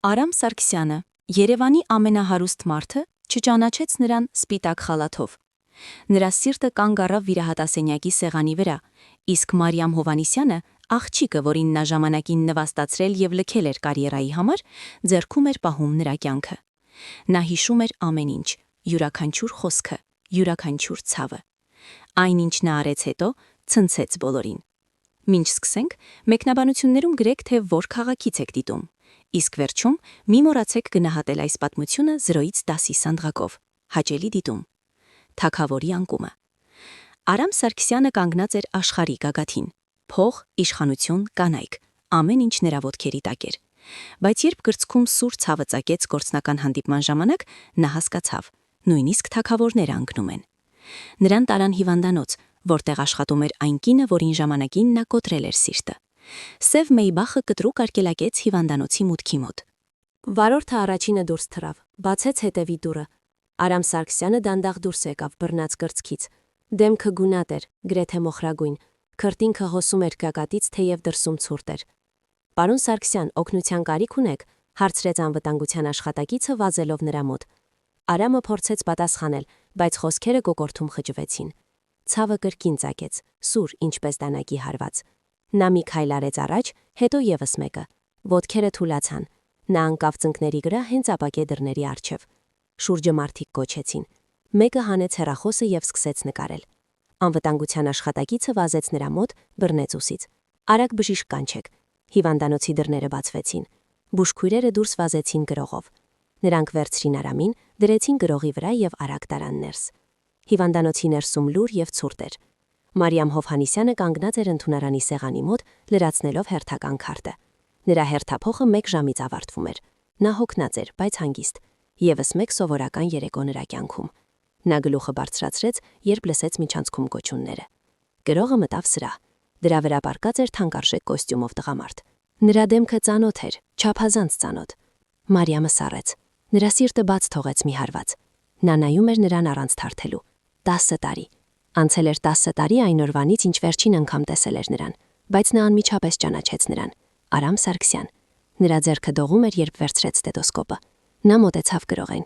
Արամ Սարգսյանը, Երևանի ամենահարուստ մարդը, չճանաչեց նրան սպիտակ խալաթով։ Նրա սիրտը կանգ առավ վիրահատասենյակի սեղանի վրա, իսկ Մարիամ Հովհաննիսյանը, աղջիկը, որին նա ժամանակին նվաստացրել եւ լքել էր կարիերայի համար, ձեռքում էր պահում նրա կյանքը։ Նա հիշում էր ամեն ինչ, յուրաքանչյուր խոսքը, յուրաքանչյուր ցավը։ Այնինչ նա արեց հետո, ցնցեց բոլորին։ Մինչ սկսենք, մեկնաբանություններում գրեք, թե որ քաղաքից եք դիտում։ Իսկ վերջում մի մոռացեք գնահատել այս պատմությունը 0-ից 10-ի սանդղակով։ Հաճելի դիտում։ Թագավորի անկումը։ Արամ Սարգսյանը կանգնած էր աշխարհի գագաթին։ Փող, իշխանություն, կանայք, ամեն ինչ նրա ոտքերի տակ էր։ Բայց երբ գրծքում սուր ցավը ծագեց գործնական հանդիպման ժամանակ, նա հասկացավ, նույնիսկ թագավորները անկնում են։ Նրան տարան հիվանդանոց, որտեղ աշխատում էր այն կինը, որին ժամանակին նա կոտրել էր սիրտը։ Սև Մեյբախը կտրուկ արգելակեց հիվանդանոցի մուտքի մոտ։ Վարորդը առաջինը դուրս թռավ, բացեց հետևի դուռը։ Արամ Սարգսյանը դանդաղ դուրս եկավ բռնած կրծքից։ Դեմքը գունատ էր, գրեթե մոխրագույն, քրտինքը հոսում էր գագաթից, թեև դրսում ցուրտ էր։ «Պարոն Սարգսյան, օգնության կարիք ունեք», հարցրեց անվտանգության աշխատակիցը վազելով նրա մոտ։ Արամը փորձեց պատասխանել, բայց խոսքերը կոկորդում խճվեցին։ Ցավը կրկին ծագեց, սուր, ինչպես դանակի հարված։ Նա մի քայլ արեց առաջ, հետո եւս մեկը։ Ոտքերը թուլացան։ Նա անկավ ծնկների վրա հենց ապակե դռների առջև։ Շուրջը մարդիկ կոչեցին։ Մեկը հանեց հեռախոսը եւ սկսեց նկարել։ Անվտանգության աշխատակիցը վազեց նրա մոտ, բռնեց ուսից։ «Արագ բժիշկ կանչեք»։ Հիվանդանոցի դռները բացվեցին։ Բուժքույրերը դուրս վազեցին գրողով։ Նրանք վերցրին Արամին, դրեցին գրողի վրա եւ արագ տարան ներս։ Հիվանդանոցի ներսում լուր եւ ցուրտ էր։ Մարիամ Հովհաննիսյանը կանգնած էր ընդունարանի սեղանի մոտ, լրացնելով հերթական քարտը։ Նրա հերթափոխը 1 ժամից ավարտվում էր։ Նա հոգնած էր, բայց հանգիստ։ Եվս մեկ սովորական երեկո նրա կյանքում։ Նա գլուխը բարձրացրեց, երբ լսեց միջանցքում կոչունները։ Գրողը մտավ սրահ։ Դրա վրա պառկած էր թանկարժեք կոստյումով տղամարդ։ Նրա դեմքը ծանոթ էր, չափազանց ծանոթ։ Մարիամը սառեց։ Նրա սիրտը բաց թողեց մի հարված։ Նա նայում էր նրան առանց թարթելու։ 10 տարի։ Անցել էր 10 տարի այն օրվանից, ինչ վերջին անգամ տեսել էր նրան, բայց նա անմիջապես ճանաչեց նրան։ Արամ Սարգսյան։ Նրա ձեռքը դողում էր, երբ վերցրեց ստետոսկոպը։ Նա մոտեցավ գրողին։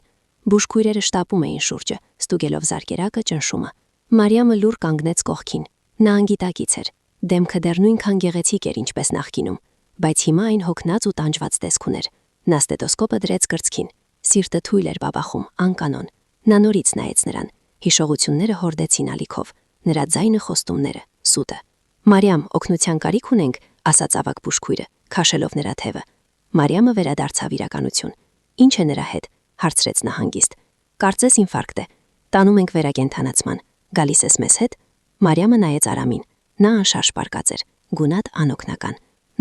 Բուժքույրերը շտապում էին շուրջը, ստուգելով զարկերակը, ճնշումը։ Մարիամը լուր կանգնեց կողքին։ Նա անգիտակից էր։ Դեմքը դեռ նույնքան գեղեցիկ էր, ինչպես նախկինում, բայց հիմա այն հոգնած ու տանջված տեսք ուներ։ Նա ստետոսկոպը դրեց կրծքին։ Սիրտը թույլ էր բաբախում, անկանոն։ Նա նորից նայեց նրան։ Հիշողությունները հորդեցին ալիքով։ Նրա ձայնը խոստումները, սուտը։ «Մարիամ, օգնության կարիք ունենք», ասաց ավագ բուժքույրը, քաշելով նրա թևը։ Մարիամը վերադարձավ իրականություն։ «Ինչ է նրա հետ», հարցրեց նա հանգիստ։ «Կարծես ինֆարկտ է։ Տանում ենք վերակենդանացման։ Գալիս ես մեզ հետ»։ Մարիամը նայեց Արամին։ Նա անշարժ պառկած էր, գունատ, անօգնական։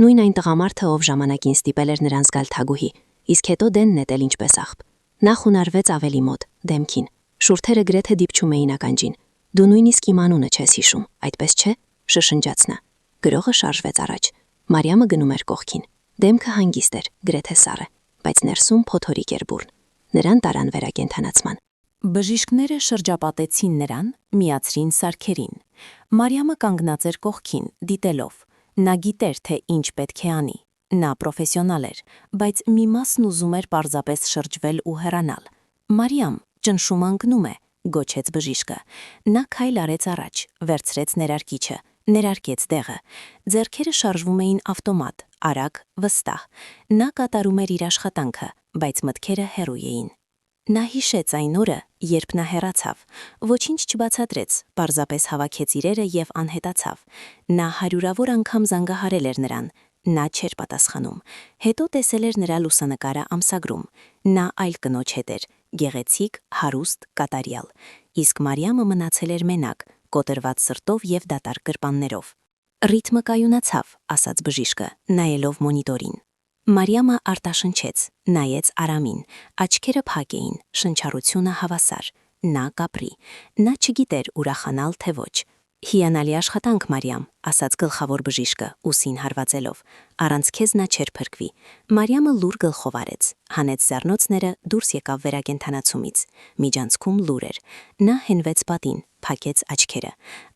Նույն այն տղամարդը, ով ժամանակին ստիպել էր նրան զգալ թագուհի, իսկ հետո դեն նետել ինչպես աղբ։ Նա խունարվեց ավելի մոտ, դեմքին։ Շուրթերը գրեթե դիպչում էին ականջին։ «Դու նույնիսկ իմ անունը չես հիշում, այդպես չէ», շշնջաց նա։ Գրողը շարժվեց առաջ։ Մարիամը գնում էր կողքին։ Դեմքը հանգիստ էր, գրեթե սառը, բայց ներսում փոթորիկ էր բուռն։ Նրան տարան վերակենդանացման։ Բժիշկները շրջապատեցին նրան, միացրին սարքերին։ Մարիամը կանգնած էր կողքին, դիտելով։ Նա գիտեր, թե ինչ պետք է անի։ Նա պրոֆեսիոնալ էր, բայց մի մասն ուզում էր պարզապես շրջվել ու հեռանալ։ «Մարիամ, ճնշումը ընկնում է», գոչեց բժիշկը։ Նա քայլ արեց առաջ, վերցրեց ներարկիչը, ներարկեց դեղը։ Ձեռքերը շարժվում էին ավտոմատ, արագ, վստահ։ Նա կատարում էր իր աշխատանքը, բայց մտքերը հեռու էին։ Նա հիշեց այն օրը, երբ նա հեռացավ։ Ոչինչ չբացատրեց, պարզապես հավաքեց իրերը եւ անհետացավ։ Նա հարյուրավոր անգամ զանգահարել էր նրան։ Նա չէր պատասխանում։ Հետո տեսել էր նրա լուսանկարը ամսագրում։ Նա այլ կնոջ հետ էր, գեղեցիկ, հարուստ, կատարյալ։ Իսկ Մարիամը մնացել էր մենակ, կոտրված սրտով եւ դատարկ գրպաններով։ «Ռիթմը կայունացավ», ասաց բժիշկը, նայելով մոնիտորին։ Մարիամը արտաշնչեց, նայեց Արամին։ Աչքերը փակ էին, շնչառությունը հավասար։ Նա կապրի։ Նա չգիտեր ուրախանալ թե ոչ։ «Հիանալի աշխատանք, Մարիամ», ասաց գլխավոր բժիշկը, ուսին հարվածելով։ «Առանց քեզ նա չէր փրկվի»։ Մարիամը լուր գլխով արեց, հանեց զառնոցները, դուրս եկավ վերակենդանացումից։ Միջանցքում լուր էր։ Նա հենվեց պատին, փակեց աչքերը։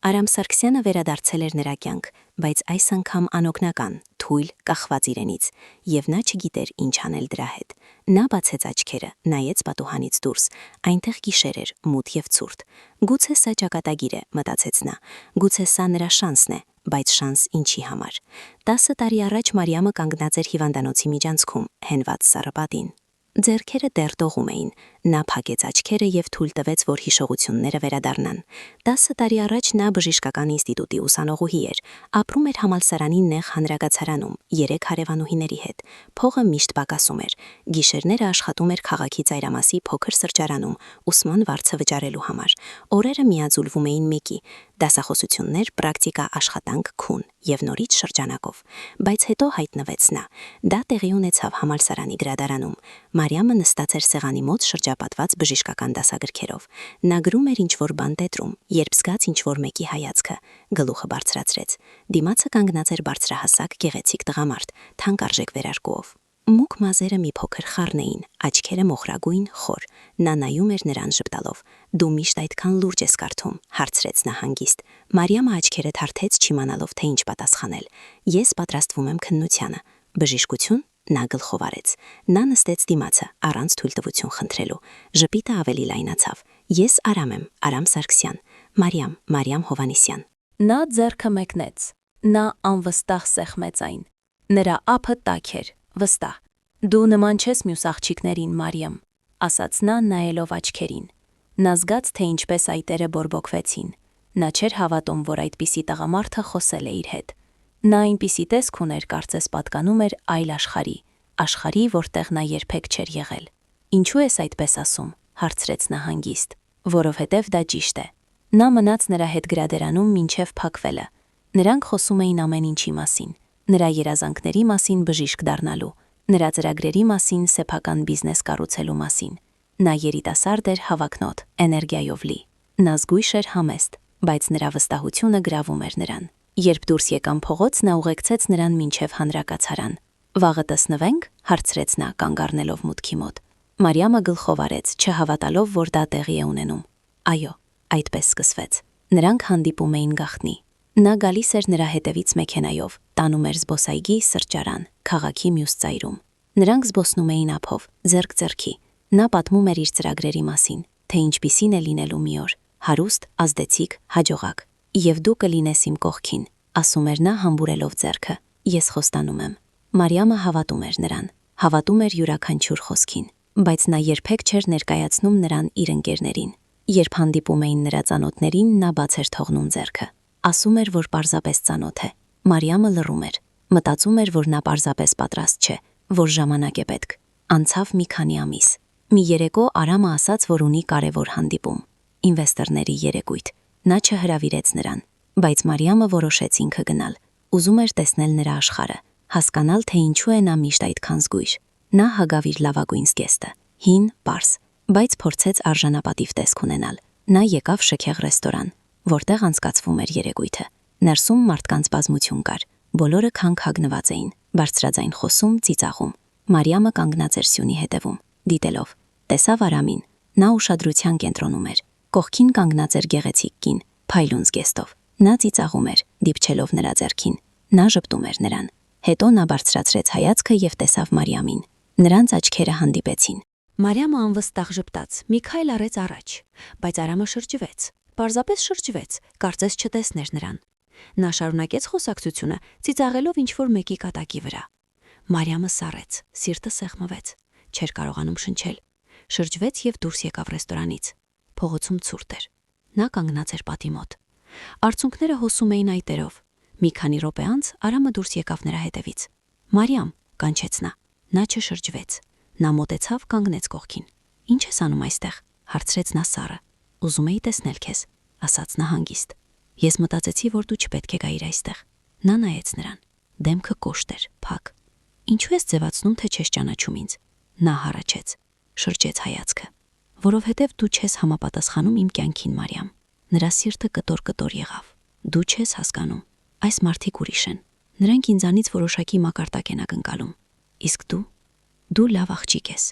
Արամ Սարգսյանը վերադարձել էր նրա կյանք, բայց այս անգամ անօգնական, թույլ, կախված իրենից, եւ նա չգիտեր ինչ անել դրա հետ։ Նա բացեց աչքերը, նայեց պատուհանից դուրս, այնտեղ գիշեր էր, մութ եւ ցուրտ։ Գուցե սա ճակատագիր է, մտածեց նա։ Գուցե սա նրա շանսն է, բայց շանս ինչի համար։ 10 տարի առաջ Մարիամը կանգնած էր հիվանդանոցի միջանցքում, հենված սառապատին։ Ձեռքերը դեռ դողում էին։ Նա փակեց աչքերը եւ թույլ տվեց, որ հիշողությունները վերադառնան։ 10 տարի առաջ նա բժշկական ինստիտուտի ուսանողուհի էր, ապրում էր համալսարանի նեղ հանրագացարանում 3 հարևանուհիների հետ։ Փողը միշտ պակասում էր։ Գիշերները աշխատում էր քաղաքի ծայրամասի փոքր սրճարանում, ուսման վարձը վճարելու համար։ Օրերը միաձուլվում էին մեկի՝ դասախոսություններ, պրակտիկա, աշխատանք, քուն եւ նորից շրջանակով։ Բայց հետո հայտնվեց նա։ Դա տեղի ունեցավ համալսարանի գրադարանում։ Մարիամը նստած էր սեղանի մոտ շրջապատված բժշկական դասագրքերով։ Նա գրում էր ինչ-որ բան տետրում, երբ զգաց ինչ-որ մեկի հայացքը, գլուխը բարձրացրեց։ Դիմացը կանգնած էր բարձրահասակ գեղեցիկ տղամարդ, թանկարժեք վերարկուով։ Մուգ մազերը մի փոքր խառն էին, աչքերը մոխրագույն, խոր։ Նա նայում էր նրան ժպտալով։ Դու միշտ այդքան լուրջ ես կարդում, հարցրեց նա հանգիստ։ Մարիամը աչքերը թարթեց, չիմանալով թե ինչ պատասխանել։ Ես պատրաստվում եմ քննությանը։ Բժշկություն։ Նա գլխով արեց։ Նա նստեց դիմացը, առանց թույլտվություն խնդրելու։ Ժպիտը ավելի լայնացավ։ Ես Արամ եմ, Արամ Սարգսյան։ Մարիամ Հովանիսյան։ Նա ձեռքը մեկնեց։ Նա անվստահ սեղմեց այն։ Նրա ափը տաք էր, վստահ։ Դու նման չես մյուս աղջիկներին, Մարիամ, ասաց նա նայելով աչքերին։ Նա զգաց, թե ինչպես այտերը բորբոքվեցին։ Նա չէր հավատում, որ այդպիսի տղամարդը խոսել է իր հետ։ Նա այնպիսի տեսք ուներ, կարծես պատկանում էր այլ աշխարհի, որտեղ նա երբեք չէր եղել։ Ինչու ես այդպես ասում, հարցրեց նա հանգիստ, որովհետև դա ճիշտ է։ Նա մնաց նրա հետ գրադարանում մինչև փակվելը։ Նրանք խոսում էին ամեն ինչի մասին, նրա երազանքների մասին բժիշկ դառնալու, նրա ծրագրերի մասին սեփական բիզնես կառուցելու մասին։ Նա երիտասարդ էր, հավակնոտ, էներգիայով լի։ Նա զգույշ էր, համեստ, բայց նրա վստահությունը գրավում էր նրան։ Երբ դուրս եկան փողոց, նա ուղեկցեց նրան մինչև հանրակացարան։ Վաղը տեսնվենք, հարցրեց նա, կանգ առնելով մուտքի մոտ։ Մարիամը գլխով արեց, չհավատալով, որ դա տեղի է ունենում։ Այո, այդպես սկսվեց։ Նրանք հանդիպում էին գաղտնի։ Նա գալիս էր նրա հետևից մեքենայով, տանում էր զբոսայգի, սրճարան, քաղաքի մյուս ծայրում։ Նրանք զբոսնում էին ափով, ձեռք ձեռքի։ Նա պատմում էր իր ծրագրերի մասին, թե ինչպիսին է լինելու մի օր, հարուստ, ազդեցիկ, հաջողակ։ Եվ դու կլինես իմ կողքին, ասում էր նա համբուրելով ձեռքը։ Ես խոստանում եմ։ Մարիամը հավատում էր նրան, հավատում էր յուրաքանչյուր խոսքին, բայց նա երբեք չէր ներկայացնում նրան իր ընկերներին։ Երբ հանդիպում էին նրա ծանոթներին, նա բաց էր թողնում ձեռքը։ Ասում էր, որ պարզապես ծանոթ է։ Մարիամը լռում էր, մտածում էր, որ նա պարզապես պատրաստ չէ, որ ժամանակ է պետք։ Անցավ մի քանի ամիս։ Մի երեկո Արամը ասաց, որ ունի կարևոր հանդիպում։ Ինվեստորների երեկույթ։ Նա չհրավիրեց նրան, բայց Մարիամը որոշեց ինքը գնալ։ Ուզում էր տեսնել նրա աշխարհը, հասկանալ, թե ինչու է նա միշտ այդքան զգույշ։ Նա հագավ իր լավագույն զգեստը, հին, պարզ, բայց փորձեց արժանապատիվ տեսք ունենալ։ Նա եկավ շքեղ ռեստորան, որտեղ անցկացվում էր երեկույթը։ Ներսում մարդկանց բազմություն կար, բոլորը քանք հագնված էին, բարձրաձայն խոսում, ծիծաղում։ Մարիամը կանգնած էր սյունի հետևում, դիտելով։ Տեսավ Արամին, նա ուշադրության կենտրոնում էր։ Կողքին կանգնած էր գեղեցիկ կին, փայլուն զգեստով։ Նա ծիծաղում էր, դիպչելով նրա ձեռքին։ Նա ժպտում էր նրան։ Հետո նա բարձրացրեց հայացքը եւ տեսավ Մարիամին։ Նրանց աչքերը հանդիպեցին։ Մարիամը անվստահ ժպտաց, մի քայլ արեց առաջ, բայց Արամը շրջվեց, պարզապես շրջվեց, կարծես չտեսներ նրան։ Նա շարունակեց խոսակցությունը, ծիծաղելով ինչ-որ մեկի կատակի վրա։ Մարիամը սառեց, սիրտը սեղմվեց, չէր կարողանում շնչել։ Շրջվեց եւ դուրս եկավ ռեստորանից։ Փողոցում ցուրտ էր։ Նա կանգնած էր պատի մոտ։ Արցունքները հոսում էին այտերով։ Մի քանի րոպե անց Արամը դուրս եկավ նրա հետևից։ Մարիամ, կանչեց նա։ Նա չշրջվեց։ Նա մոտեցավ, կանգնեց կողքին։ Ինչ ես անում այստեղ, հարցրեց նա սառը։ Ուզում էի տեսնել քեզ, ասաց նա հանգիստ։ Ես մտածեցի, որ դու չպետք է գայիր այստեղ։ Նա նայեց նրան։ Դեմքը կոշտ էր, փակ։ Ինչու ես ձևացնում, թե չես ճանաչում ինձ։ Նա հառաչեց, շրջեց հայացքը։ Որովհետև դու չես համապատասխանում իմ կյանքին, Մարիամ։ Նրա սիրտը կտոր-կտոր եղավ։ Դու չես հասկանում։ Այս մարդիկ ուրիշ են։ Նրանք ինձանից որոշակի մակարդակ են ակնկալում։ Իսկ դու լավ աղջիկ ես,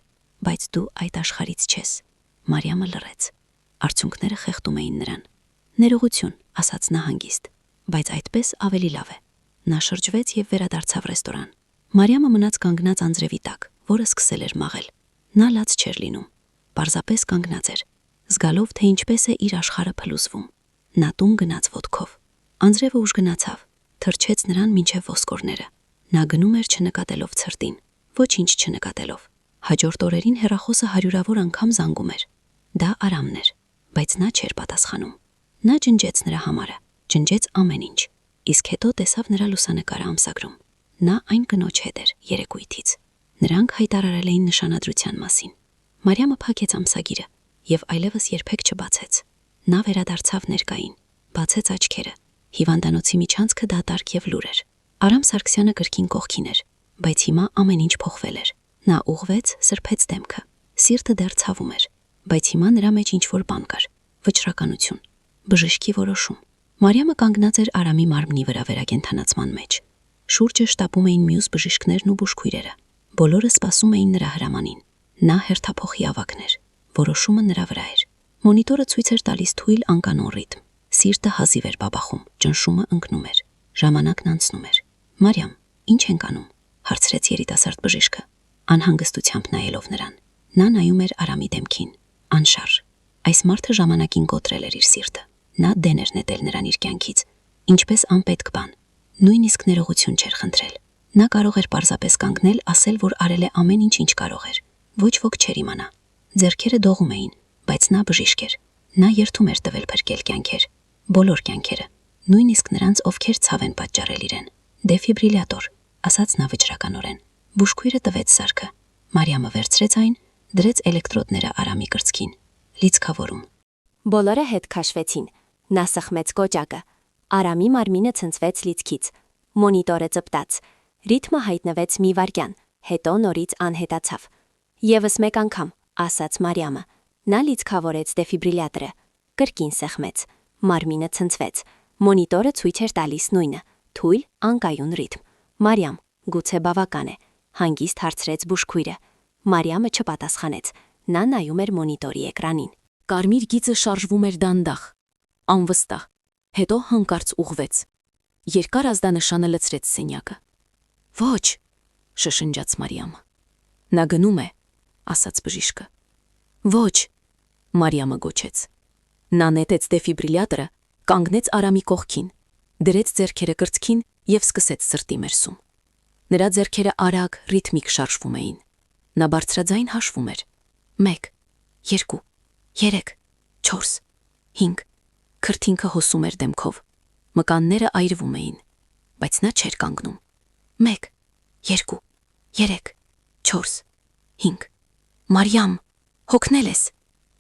բայց դու այդ աշխարհից չես։ Մարիամը լռեց։ Արցունքները խեղդում էին նրան։ Ներողություն, ասաց նա հանգիստ, բայց այդպես ավելի լավ է։ Նա շրջվեց եւ վերադարձավ ռեստորան։ Մարիամը մնաց կանգնած անձրևի տակ, որը սկսել էր մաղել։ Նա լաց չէր լինում, պարզապես կանգնած էր, զգալով, թե ինչպես է իր աշխարհը փլուզվում։ Նա տուն գնաց ոտքով։ Անձրևը ուժ գնացավ, թրջեց նրան մինչև ոսկորները։ Նա գնում էր չնկատելով ցրտին, ոչինչ չնկատելով։ Հաջորդ օրերին հեռախոսը հարյուրավոր անգամ զանգում էր։ Դա Արամն էր, բայց նա չէր պատասխանում։ Նա ջնջեց նրա համարը, ջնջեց ամեն ինչ, իսկ հետո տեսավ նրա լուսանկարը ամսագրում։ Նա այն կնոջ հետ էր երեկույթից։ Նրանք հայտարարել էին նշանադրության մասին։ Մարիամը փակեց ամսագիրը եւ այլևս երբեք չբացեց։ Նա վերադարձավ ներկային, բացեց աչքերը։ Հիվանդանոցի միջանցքը դատարկ եւ լուր էր։ Արամ Սարգսյանը կրկին կողքին էր, բայց հիմա ամեն ինչ փոխվել էր։ Նա ուղղվեց, սրբեց դեմքը։ Սիրտը դեռ ցավում էր, բայց հիմա նրա մեջ ինչ-որ բան կար, վճռականություն, բժշկի որոշում։ Մարիամը կանգնած էր Արամի մարմնի վրա վերակենդանացման մեջ։ Շուրջը շտապում էին մյուս բժիշկներն ու բուժքույրերը։ Բոլորը սպասում էին նրա հրամանին։ Նա հերթափոխի ավագն էր։ Որոշումը նրա վրա էր։ Մոնիտորը ցույց էր տալիս թույլ անկանոն ռիթմ։ Սիրտը հազիվ էր բաբախում, ճնշումը ընկնում էր։ Ժամանակն անցնում էր։ Մարիամ, ի՞նչ ենք անում, հարցրեց երիտասարդ բժիշկը, անհանգստությամբ նայելով նրան։ Նա նայում էր Արամի դեմքին, անշարժ։ Այս մարդը ժամանակին կոտրել էր իր սիրտը։ Նա դեն էր նետել նրան իր կյանքից, ինչպես անպետք բան։ Նույնիսկ ներողություն չէր խնդրել։ Նա կարող էր պարզապես կանգնել, ասել, որ արել է ամեն ինչ, ինչ կարող էր։ Ոչ ոք չէր իմանա։ Ձեռքերը դողում էին, բայց նա բժիշկ էր։ Նա երթում էր տվել փրկել կյանքեր, բոլոր կյանքերը, նույնիսկ նրանց, ովքեր ցավ են պատճառել իրեն։ Դեֆիբրիլյատոր, ասաց նա վճռականորեն։ Բուժքույրը տվեց սարքը։ Մարիամը վերցրեց այն, դրեց էլեկտրոդները Արամի կրծքին։ Լիցքավորում։ Բոլորը հետ քաշվեցին։ Նա սխմեց կոճակը։ Արամի մարմինը ցնցվեց լիցքից։ Մոնիտորը ծպտաց։ Ռիթմը հայտնվեց մի վայրկյան, հետո նորից անհետացավ։ Եվս մեկ անգամ, ասաց Մարիամը։ Նա լիցքավորեց դեֆիբրիլյատորը։ Կրկին սեղմեց։ Մարմինը ցնցվեց։ Մոնիտորը ցույց էր տալիս նույնը՝ թույլ, անկայուն ռիթմ։ Մարիամ, գուցե բավական է, հանգիստ հարցրեց բուժքույրը։ Մարիամը չպատասխանեց։ Նա նայում էր մոնիտորի էկրանին։ Կարմիր գիծը շարժվում էր դանդաղ, անվստահ, հետո հանկարծ ուղղվեց։ Երկար ազդանշանը լցրեց սենյակը։ Ոչ, շշնջաց Մարիամը։ Նա գնում է, ասաց բժիշկը։ Ոչ, Մարիամը գոչեց։ Նա նետեց դեֆիբրիլյատորը, կանգնեց Արամի կողքին, դրեց ձեռքերը կրծքին եւ սկսեց սրտի մերսում։ Նրա ձեռքերը արագ, ռիթմիկ շարժվում էին։ Նա բարձրաձայն հաշվում էր. 1, 2, 3, 4, 5։ Քրթինքը հոսում էր դեմքով։ Մկանները այրվում էին, բայց նա չէր կանգնում։ 1, 2, 3, 4, 5։ Մարիամ, հոգնել ես։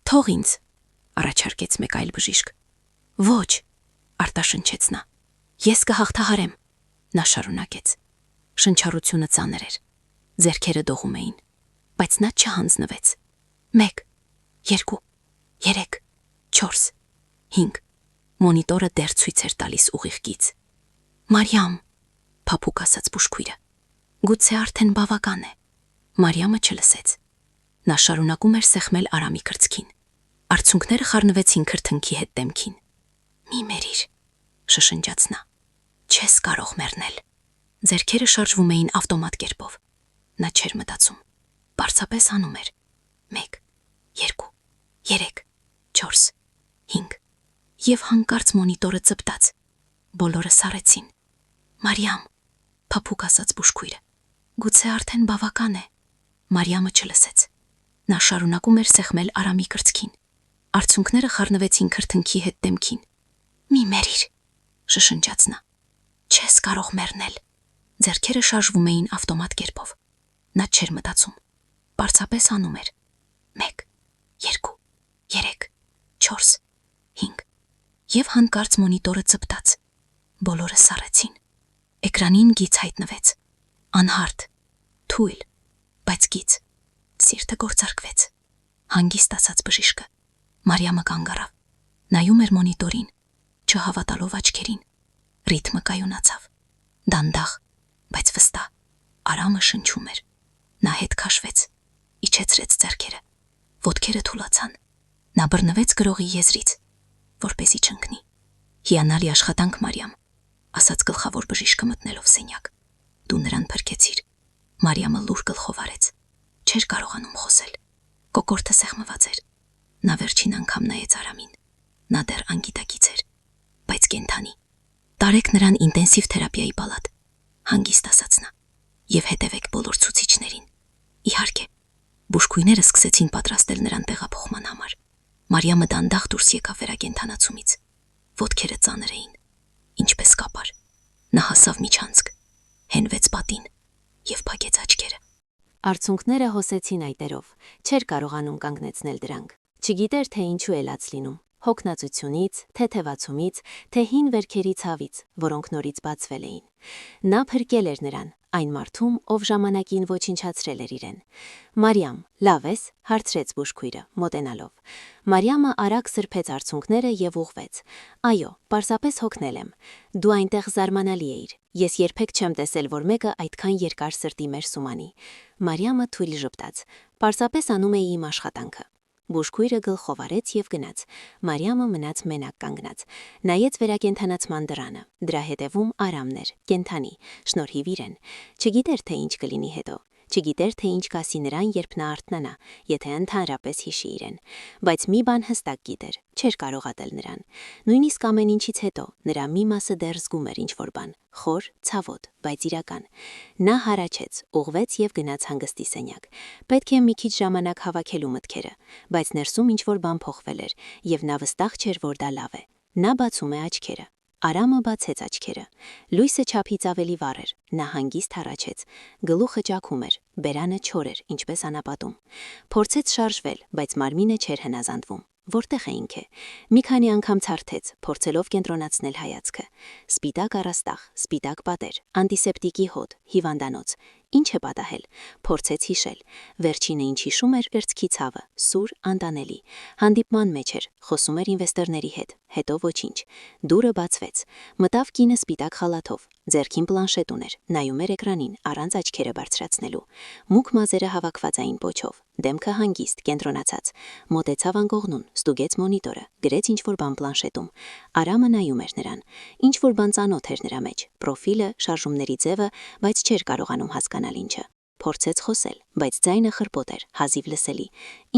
Թող ինձ, առաջարկեց մեկ այլ բժիշկ։ Ոչ, արտաշնչեց նա։ Ես կհաղթահարեմ, նա շարունակեց։ Շնչառությունը ծանր էր։ Ձեռքերը դողում էին, բայց նա չհանձնվեց։ 1, 2, 3, 4, 5։ Մոնիտորը դեռ ցույց էր տալիս ուղիղ գիծ։ Մարիամ, փափուկ ասաց բուժքույրը։ Գուցե արդեն բավական է։ Մարիամը չլսեց։ Նա շարունակում էր սեղմել Արամի կրծքին։ Արցունքները խառնվեցին քրթնքի հետ դեմքին։ Մի մերիր, շշնջաց նա։ Չես կարող մեռնել։ Ձեռքերը շարժվում էին ավտոմատ կերպով։ Նա չէր մտածում։ Պարզապես անում էր։ 1, 2, 3, 4, 5։ Եվ հանկարծ մոնիտորը ծպտաց։ Բոլորը սառեցին։ Մարիամ, փափուկ ասաց բուժքույրը։ Գուցե արդեն բավական է։ Մարիամը չլսեց։ Նա շարունակում էր սեղմել Արամի կրծքին։ Արցունքները խառնվեցին քրթնքի հետ դեմքին։ Մի մերիր, շշնջաց նա։ Չես կարող մեռնել։ Ձեռքերը շարժվում էին ավտոմատ կերպով։ Նա չէր մտածում։ Պարզապես անում էր։ 1, 2, 3, 4, 5։ Եվ հանկարծ մոնիտորը ծպտաց։ Բոլորը սառեցին։ Էկրանին գիծ հայտնվեց։ Անհարթ, թույլ, բայց գիծ։ Սիրտը գործարկվեց։ Հանգիստ ասաց բժիշկը։ Մարիամը կանգ առավ։ Նայում էր մոնիտորին, չհավատալով աչքերին։ Ռիթմը կայունացավ։ Դանդաղ, բայց վստահ։ Արամը շնչում էր։ Նա հետ քաշվեց, իջեցրեց ձեռքերը։ Ոտքերը թուլացան։ Նա բռնվեց գրողի եզրից, որպեսի չընկնի։ Հիանալի աշխատանք, Մարիամ, ասաց գլխավոր բժիշկը մտնելով սենյակ։ Դու նրան փրկեցիր։ Մարիամը լուր գլխով արեց։ Չէր կարողանում խոսել։ Կոկորդը սեղմված էր։ Նա վերջին անգամ նայեց Արամին։ Նա դեռ անգիտակից էր, բայց կենդանի։ Տարեք նրան ինտենսիվ թերապիայի պալատ, հանգիստ ասաց նա, եւ հետևեք բոլոր ցուցիչներին։ Իհարկե, բուժքույրները սկսեցին պատրաստել նրան տեղափոխման համար։ Մարիամը դանդաղ դուրս եկավ վերակենդանացումից։ Ոտքերը ծանր էին, ինչպես կապար։ Նա հասավ միջանցք, հենվեց պատին եւ փակեց աչքերը։ Արցունքները հոսեցին այտերով, չէր կարողանում կանգնեցնել դրանք։ Չգիտեր, թե ինչու է լաց լինում, հոգնածությունից, թեթևացումից, թե հին վերքերի ցավից, որոնք նորից բացվել էին։ Նա փրկել էր նրան, այն մարդում, ով ժամանակին ոչնչացրել էր իրեն։ Մարիամ, լավ ես, հարցրեց բուժքույրը, մոտենալով։ Մարիամը արագ սրբեց արցունքները եւ ուղղվեց։ Այո, պարզապես հոգնել եմ։ Դու այնտեղ զարմանալի էիր։ Ես երբեք չեմ տեսել, որ մեկը այդքան երկար սրտի մեր սումանի։ Մարիամը թույլ ժպտաց։ Պարզապես անում էի իմ աշխատանքը։ Բուժքույրը գլխով արեց եւ գնաց։ Մարիամը մնաց մենակ կանգնած։ Նայեց վերակենդանացման դռանը։ Դրա հետևում Արամն էր, կենդանի, շնորհիվ իրեն։ Չգիտեր, թե ինչ կլինի հետո։ Չգիտեր, թե ինչ կասի նրան, երբ նա արթնանա, եթե ընդհանրապես հիշի իրեն։ Բայց մի բան հստակ գիտեր, չէր կարող ատել նրան։ Նույնիսկ ամեն ինչից հետո նրա մի մասը դեռ զգում էր ինչ-որ բան, խոր, ցավոտ, բայց իրական։ Նա հառաչեց, ուղղվեց եւ գնաց հանգստի սենյակ։ Պետք է մի քիչ ժամանակ հավաքելու մտքերը, բայց ներսում ինչ-որ բան փոխվել էր, եւ նա վստահ չէր, որ դա լավ է։ Նա բացում է աչքերը։ Արամը բացեց աչքերը։ Լույսը չափից ավելի վառ էր։ Նա հանգիստ հառաչեց։ Գլուխը ճաքում էր, բերանը չոր էր, ինչպես անապատում։ Փորձեց շարժվել, բայց մարմինը չէր հնազանդվում։ Որտեղ է ինքը։ Մի քանի անգամ ցարթեց, փորձելով կենտրոնացնել հայացքը։ Սպիտակ առաստաղ, սպիտակ պատեր, անտիսեպտիկի հոտ, հիվանդանոց։ Ինչ է պատահել։ Փորձեց հիշել։ Վերջինը ինչ հիշում էր կրծքի ցավը, սուր, անտանելի։ Հանդիպման մեջ էր, խոսում էր ինվեստորների հետ, հետո ոչինչ։ Դուրը բացվեց։ Մտավ կինը սպիտակ խալաթով, ձեռքին պլանշետ ուներ, նայում էր էկրանին, առանց աչքերը բարձրացնելու։ Մուգ մազերը հավաքված էին պոչով, դեմքը հանգիստ, կենտրոնացած։ Մոտեցավ անկողնուն, ստուգեց մոնիտորը, գրեց ինչ-որ բան պլանշետում։ Արամը նայում էր նրան։ Ինչ-որ բան ծանոթ էր նրա մեջ, պրոֆիլը, շարժումների ձևը, բայց չէր կարողանում հասկանալ ինչը։ Փորձեց խոսել, բայց ձայնը խրպոտ էր, հազիվ լսելի։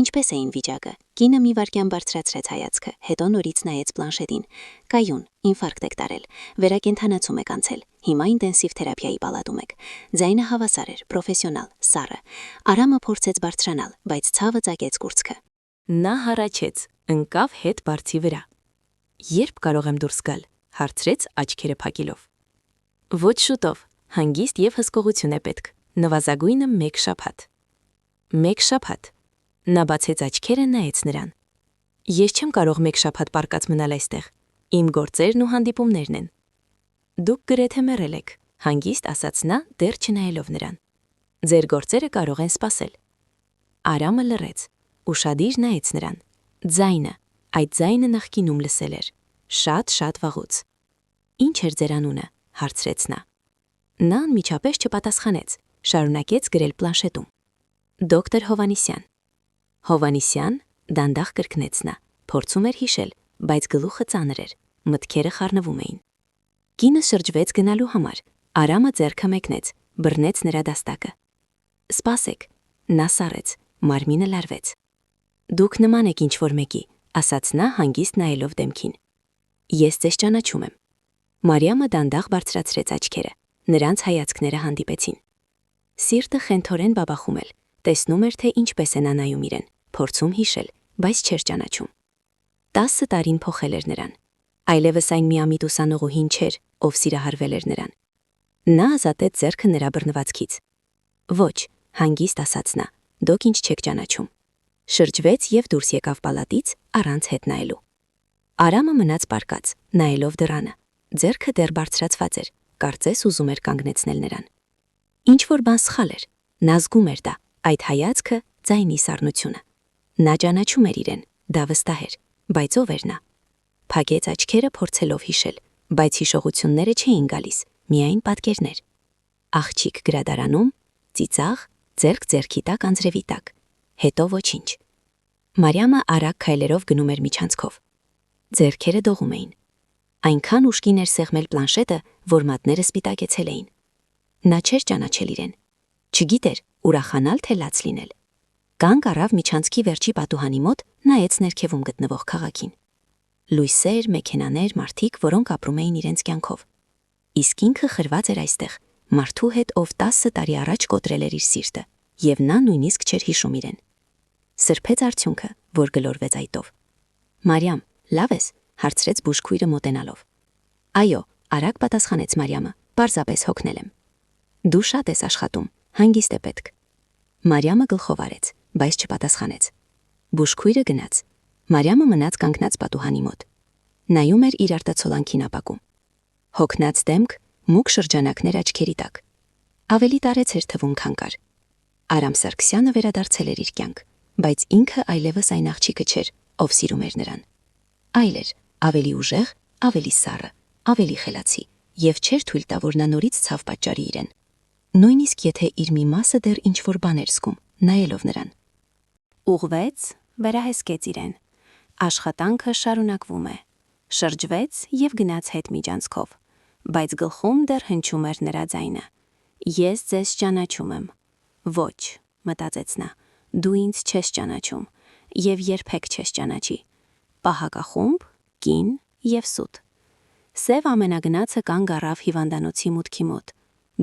Ինչպես էին վիճակը։ Կինը մի վայրկյան բարձրացրեց հայացքը, հետո նորից նայեց պլանշետին։ Կայուն, ինֆարկտ եք տարել, վերակենդանացում եք անցել, հիմա ինտենսիվ թերապիայի պալատում եք։ Ձայնը հավասար էր, պրոֆեսիոնալ, սառը։ Արամը փորձեց բարձրանալ, բայց ցավը ծակեց կուրծքը։ Նա հառաչեց, ընկավ հետ բարձի վրա։ Երբ կարող եմ դուրս գալ, հարցրեց աչքերը փակելով։ Ոչ շուտով, հանգիստ եւ հսկողություն է պետք։ Նվազագույնը 1 շաբաթ։ 1 շաբաթ։ Նա բացեց աչքերը, նայեց նրան։ Ես չեմ կարող 1 շաբաթ պարկած մնալ այստեղ։ Իմ գործերն ու հանդիպումներն են։ Դուք գրեթե մեռել եք, հանգիստ ասաց նա, դեռ չնայելով նրան։ Ձեր գործերը կարող են սպասել։ Արամը լռեց, ուշադիր նայեց նրան։ Ձայնը, այդ ձայնը նախկինում լսել էր։ Շատ վաղուց։ Ինչ էր ձեր անունը, հարցրեց նա։ Նա անմիջապես չպատասխանեց, շարունակեց գրել պլանշետում։ Դոկտոր Հովանիսյան։ Հովանիսյան, դանդաղ կրկնեց նա, փորձում էր հիշել, բայց գլուխը ծանր էր, մտքերը խառնվում էին։ Կինը շրջվեց գնալու համար, Արամը ձեռքը մեկնեց, բռնեց նրա դաստակը։ Սպասեք, նա սառեց, մարմինը լարվեց։ Դուք նման եք ինչ-որ մեկի, ասաց նա հանգիստ նայելով դեմքին։ Ես ձեզ ճանաչում եմ։ Մարիամը դանդաղ բարձրացրեց աչքերը, նրանց հայացքները հանդիպեցին։ Սիրտը խենթորեն բաբախում էր, տեսնում էր, թե ինչպես է նա նայում իրեն, փորձում հիշել, բայց չէր ճանաչում։ 10 տարին փոխել էր նրան։ Այլևս այն միամիտ ուսանողուհին չէր, ով սիրահարվել էր նրան։ Նա ազատեց ձեռքը նրա բռնվածքից։ Ոչ, հանգիստ ասաց նա, դուք ինձ չեք ճանաչում։ Շրջվեց եւ դուրս եկավ պալատից առանց հետ նայելու։ Արամը մնաց պարկած, նայելով դռանը։ Ձեռքը դեռ բարձրացված էր, կարծես ուզում էր կանգնեցնել նրան։ Ինչ որ բան սխալ էր, նա զգում էր դա, այդ հայացքը, ձայնի սառնությունը։ Նա ճանաչում էր իրեն, դա վստահ էր, բայց ով էր նա։ Փակեց աչքերը փորձելով հիշել, բայց հիշողությունները չէին գալիս, միայն պատկերներ։ Աղջիկ գրադարանում, ծիծաղ, ձեռք ձեռքի տակ անձրևի տակ, հետո ոչինչ։ Մարիամը արագ քայլերով գնում էր միջանցքով։ Ձեռքերը դողում էին։ Այնքան ուշքին էր սեղմել պլանշետը, որ մատները սպիտակեցել էին։ Նա չէր ճանաչել իրեն։ Չգիտեր ուրախանալ թե լաց լինել։ Կանգ առավ միջանցքի վերջի պատուհանի մոտ, նայեց ներքևում գտնվող քաղաքին։ Լույսեր, մեքենաներ, մարդիկ, որոնք ապրում էին իրենց կյանքով։ Իսկ ինքը խրված էր այստեղ, մարդու հետ, ով 10 տարի առաջ կոտրել էր իր սիրտը, եւ նա նույնիսկ չէր հիշում իրեն։ Սրբեց արդյունքը, որ գլորվեց այտով։ Մարիամ, լավ ես, հարցրեց բուժքույրը մոտենալով։ Այո, արագ պատասխանեց Մարիամը, պարզապես հոգնել եմ։ Դու շատ ես աշխատում, հանգիստ է պետք։ Մարիամը գլխով արեց, բայց չպատասխանեց։ Բուժքույրը գնաց։ Մարիամը մնաց կանգնած պատուհանի մոտ։ Նայում էր իր արտացոլանքին ապակում։ Հոգնած դեմք, մուգ շրջանակներ աչքերի տակ։ Ավելի տարեց էր թվում, քան կար։ Արամ Սարգսյանը վերադարձել էր իր կյանք, բայց ինքը այլևս այն աղջիկը չէր, ով սիրում էր նրան։ Այլ էր, ավելի ուժեղ, ավելի սառը, ավելի խելացի, եւ չէր թույլ տա, որ նա նորից ցավ պատճառի իրեն։ Նույնիսկ եթե իր մի մասը դեռ ինչ-որ բան էր զգում, նայելով նրան։ Ուղղվեց, վերահսկեց իրեն։ Աշխատանքը շարունակվում է։ Շրջվեց եւ գնաց հետ միջանցքով, բայց գլխում դեռ հնչում էր նրա ձայնը։ Ես ձեզ ճանաչում եմ։ Ոչ, մտածեց նա, դու ինձ չես ճանաչում եւ երբեք չես ճանաչի։ Պահակախումբ, կին եւ սուտ։ Սև ամենագնացը կանգ առավ հիվանդանոցի մուտքի մոտ։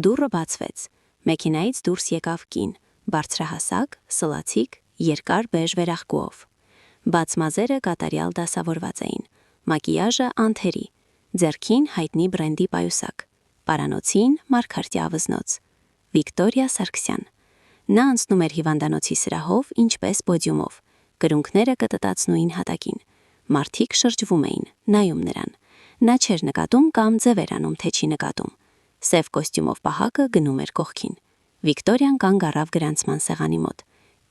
Դուռը բացվեց։ Մեքենայից դուրս եկավ կին, բարձրահասակ, սլացիկ, երկար բեժ վերաղկուով։ Բաց մազերը կատարյալ դասավորված էին, մակիաժը անթերի, ձեռքին հայտնի բրենդի պայուսակ, պարանոցին մարգարտյա ավզնոց։ Վիկտորիա Սարգսյան։ Նա անցնում էր հիվանդանոցի սրահով, ինչպես պոդիումով, կրունկները կտտացնուին հատակին։ Մարդիկ շրջվում էին, նայում նրան։ Նա չէր նկատում կամ ձև էր անում, թե չի նկատում։ Սև կոստյումով պահակը գնում էր կողքին։ Վիկտորիան կանգ առավ գրանցման սեղանի մոտ։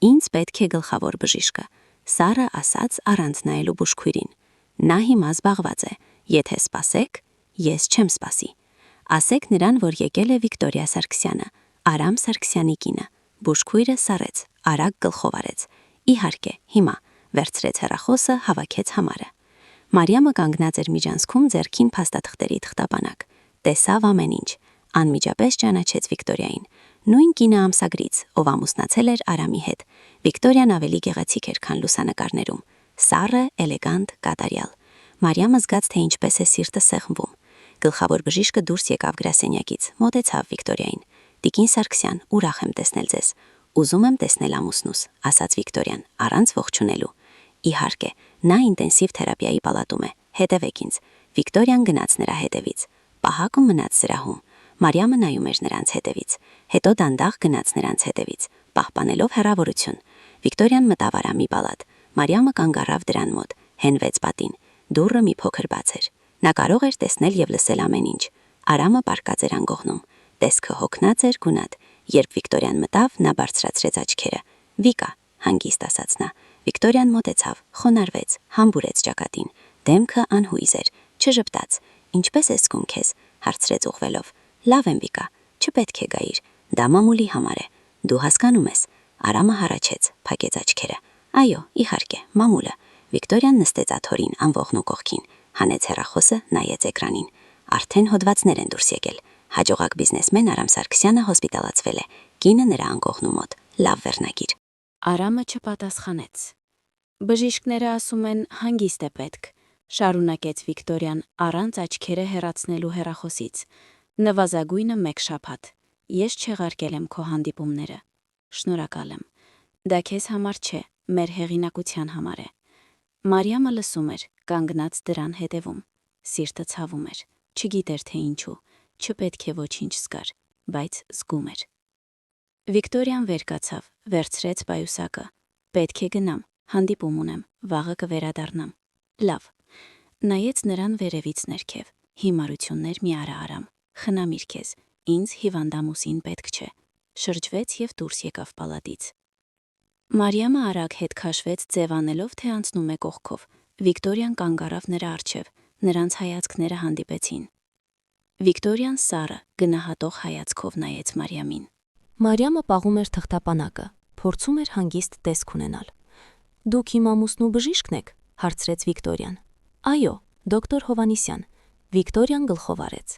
Ինձ պետք է գլխավոր բժիշկը, Սառը ասաց առանց նայելու բուժքույրին։ Նա հիմա զբաղված է, եթե սպասեք, ես չեմ սպասի։ Ասեք նրան, որ եկել է Վիկտորիա Սարգսյանը, Արամ Սարգսյանի կինը։ Բուժքույրը սառեց, արագ գլխով արեց։ Իհարկե, հիմա, վերցրեց հեռախոսը, հավաքեց համարը։ Մարիամը կանգնած էր միջանցքում, ձեռքին փաստաթղթերի թղթապանակ։ Տեսավ ամեն ինչ, անմիջապես ճանաչեց Վիկտորիային։ Նույն կինը ամսագրից, ով ամուսնացել էր Արամի հետ։ Վիկտորիան ավելի գեղեցիկ էր, քան լուսանկարներում։ Սառը, էլեգանտ, կատարյալ։ Մարիամը զգաց, թե ինչպես է սիրտը սեղմվում։ Գլխավոր բժիշկը դուրս եկավ գրասենյակից, մոտեցավ Վիկտորիային։ Տիկին Սարգսյան, ուրախ եմ տեսնել ձեզ։ Ուզում եմ տեսնել ամուսնուս, ասաց Վիկտորիան, առանց ողջունելու։ Իհարկե, նա ինտենսիվ թերապիայի պալատում է։ Հետևեք ինձ։ Վիկտորիան գնաց նրա հետևից։ Պահակը մնաց սրահում։ Մարիամը նայում էր նրանց հետևից։ Հետո դանդաղ գնաց նրանց հետևից, պահպանելով հեռավորություն։ Վիկտորիան մտավ Արամի պալատ։ Մարիամը կանգ առավ դրան մոտ, հենվեց պատին։ Դուռը մի փոքր բաց էր։ Նա կարող էր տեսնել եւ լսել ամեն ինչ։ Արամը պառկած էր անգողնում։ Տեսքը հոգնած էր, գունատ։ Երբ Վիկտորիան մտավ, նա բարձրացրեց աչքերը։ Վիկա, հանգիստ ասաց նա։ Վիկտորիան մոտեցավ, խոնարհվեց, համբուրեց ճակատին։ Դեմքը անհույզ էր, չժպտաց։ Ինչպես ես զգում քեզ, հարցրեց ուղղվելով։ Լավ եմ, Վիկա, չպետք է գայիր։ Դա մամուլի համար է։ Դու հասկանում ես։ Արամը հառաչեց, փակեց աչքերը։ Այո, իհարկե, մամուլը։ Վիկտորիան նստեց աթոռին, անողնու կողքին, հանեց հեռախոսը, նայեց էկրանին։ Արդեն հոդվածներ են դուրս եկել։ Հաջողակ բիզնեսմեն Արամ Սարգսյանը հոսպիտալացվել է։ Կինը նրա անկողնու մոտ։ Լավ վերնագիր։ Արամը չպատասխանեց։ Բժիշկները ասում են, հանգիստ է պետք, շարունակեց Վիկտորիան, առանց աչքերը հեռացնելու հեռախոսից։ Նվազագույնը 1 շաբաթ։ Ես չեղարկել եմ քո հանդիպումները։ Շնորհակալ եմ։ Դա քեզ համար չէ, մեր հեղինակության համար է։ Մարիամը լսում էր, կանգնած դրան հետևում։ Սիրտը ցավում էր, չգիտեր թե ինչու, չպետք է ոչինչ զգար, բայց զգում էր։ Վիկտորիան վեր կացավ, վերցրեց պայուսակը։ Պետք է գնամ, հանդիպում ունեմ, վաղը կվերադառնամ։ Լավ։ Նայեց նրան վերևից ներքև։ Հիմարություններ մի արա Արամ, խնամիր քեզ, ինձ հիվանդամուսին պետք չէ։ Շրջվեց եւ դուրս եկավ պալատից։ Մարիամը արագ հետ քաշվեց, ձևանելով, թե անցնում է կողքով։ Վիկտորիան կանգ առավ նրա առջև, նրանց հայացքները հանդիպեցին։ Վիկտորիան սառը, գնահատող հայացքով նայեց Մարիամին։ Մարիամը պաղում էր թղթապանակը, փորձում էր հանգիստ տեսք ունենալ։ Դուք իմ ամուսնու բժիշկն եք, հարցրեց Վիկտորիան։ Այո, դոկտոր Հովանիսյան։ Վիկտորիան գլխով արեց։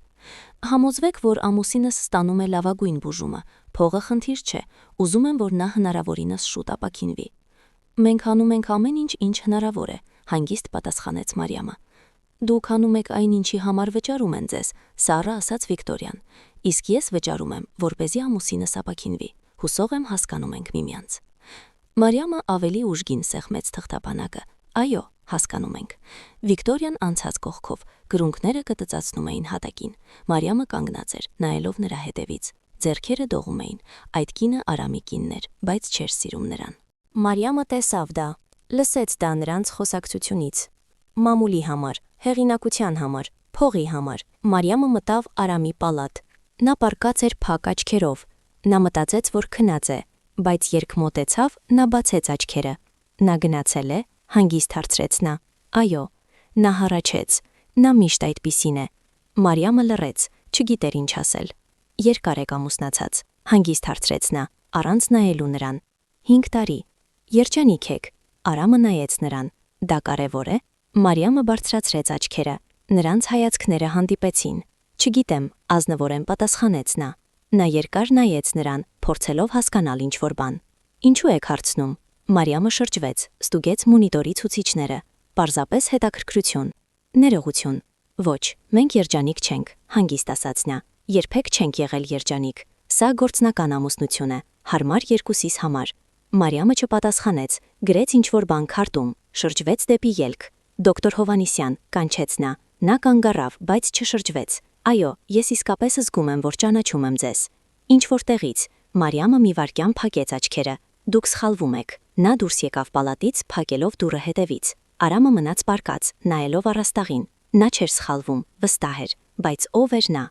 Համոզվեք, որ ամուսինս ստանում է լավագույն բուժումը, փողը խնդիր չէ, ուզում եմ, որ նա հնարավորինս շուտ ապաքինվի։ Մենք անում ենք ամեն ինչ, ինչ հնարավոր է, հանգիստ պատասխանեց Մարիամը։ Դուք անում եք այն, ինչի համար վճարում են ձեզ, սառը ասաց Վիկտորիան։ Իսկ ես վճարում եմ, որպեսզի ամուսինս ապաքինվի։ Հուսով եմ հասկանում ենք միմյանց։ Մարիամը ավելի ուժգին սեղմեց թղթապանակը։ Այո, հասկանում ենք։ Վիկտորիան անցած կողքով, գրունկները կտծացնում էին հատակին։ Մարիամը կանգնած էր, նայելով նրա հետևից։ Ձեռքերը դողում էին։ Այդ կինը Արամի կինն էր, բայց չէր սիրում նրան։ Մարիամը տեսավ դա, լսեց դա նրանց խոսակցությունից։ Մամուլի համար, հեղինակության համար, փողի համար։ Մարիամը մտավ Արամի պալատ։ Նա պառկած էր փակ աչքերով։ Նա մտածեց, որ քնած է, բայց երբ մոտեցավ, նա բացեց աչքերը։ Նա գնացել է, հանգիստ հարցրեց նա։ Այո, նա հառաչեց։ Նա միշտ այդպիսին է։ Մարիամը լռեց, չգիտեր ինչ ասել։ Երկար եք ամուսնացած, հանգիստ հարցրեց նա, առանց նայելու նրան։ 5 տարի։ Երջանիկ եք։ Արամը նայեց նրան։ Դա կարևոր է։ Մարիամը բարձրացրեց աչքերը։ Նրանց հայացքները հանդիպեցին։ Չգիտեմ, ազնվորեն պատասխանեց նա։ Նա երկար նայեց նրան, փորձելով հասկանալ ինչ-որ բան։ Ինչու եք հարցնում։ Մարիամը շրջվեց, ստուգեց մոնիտորի ցուցիչները։ Պարզապես հետաքրքրություն։ Ներողություն։ Ոչ, մենք երջանիկ չենք, հանգիստ ասաց նա։ Երբեք չենք եղել երջանիկ։ Սա գործնական ամուսնություն է, հարմար երկուսիս համար։ Մարիամը չպատասխանեց, գրեց ինչ-որ բան քարտում, շրջվեց դեպի ելք։ Դոկտոր Հովանիսյան, կանչեց նա։ Նա կանգ առավ, բայց չշրջվեց։ Այո, ես իսկապես զգում եմ, որ ճանաչում եմ ձեզ։ Ինչ-որ տեղից։ Մարիամը մի վայրկյան փակեց աչքերը։ Դուք սխալվում եք։ Նա դուրս եկավ պալատից, փակելով դուռը հետևից։ Արամը մնաց պառկած, նայելով առաստաղին։ Նա չէր սխալվում, վստահ էր, բայց ով էր նա։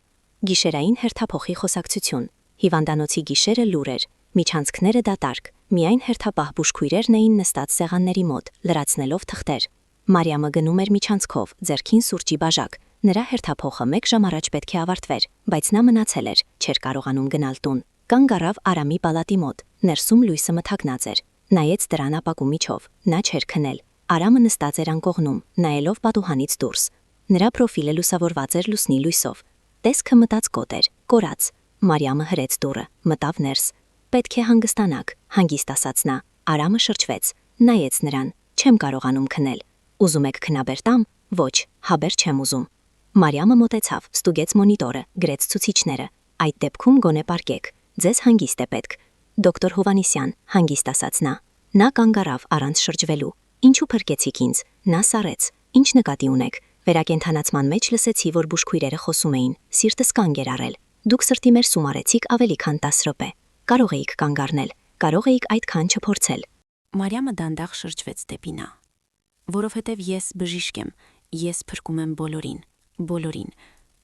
Գիշերային հերթափոխի խոսակցություն։ Հիվանդանոցի գիշերը լուր էր, միջանցքները դատարկ, միայն հերթապահ բուժքույրերն էին նստած սեղանների մոտ, լրացնելով թղթեր։ Մարիամը գնում էր միջանցքով, ձեռքին սուրճի բաժակ։ Նրա հերթափոխը 1 ժամ առաջ պետք է ավարտվեր, բայց նա մնացել էր, չէր կարողանում գնալ տուն։ Կանգ առավ Արամի պալատի մոտ, ներսում լույսը մթագնած էր։ Նայեց դրան ապակու միջով, նա չէր քնել։ Արամը նստած էր անկողնում, նայելով պատուհանից դուրս։ Նրա պրոֆիլը լուսավորված էր լուսնի լույսով։ Տեսքը մտածկոտ էր, կորած։ Մարիամը հրեց դուռը, մտավ ներս։ Պետք է հանգստանաք, հանգիստ ասաց նա։ Արամը շրջվեց, նայեց նրան։ Չեմ կարողանում քնել։ Ուզում եք քնաբեր տամ։ Ոչ, հաբեր չեմ ուզում։ Մարիամը մոտեցավ, ստուգեց մոնիտորը, գրեց ցուցիչները։ Այդ դեպքում գոնե պարկեք։ Ձեզ հանգիստ է պետք։ Դոկտոր Հովանիսյան, հանգիստ ասաց նա։ Նա կանգ առավ առանց շրջվելու։ Ինչու փրկեցիք ինձ։ Նա սառեց։ Ինչ նկատի ունեք։ Վերակենդանացման մեջ լսեցի, որ բուժքույրերը խոսում էին։ Սիրտս կանգ էր առել։ Դուք սրտի մեր սում արեցիք ավելի քան 10 րոպե։ Կարող էիք կանգ առնել, կարող էիք այդքան չփորձել։ Մարիամը դանդաղ շրջվեց դեպի նա։ Որովհետև ես բժիշկ եմ, ես փրկում եմ բոլորին, բոլորին։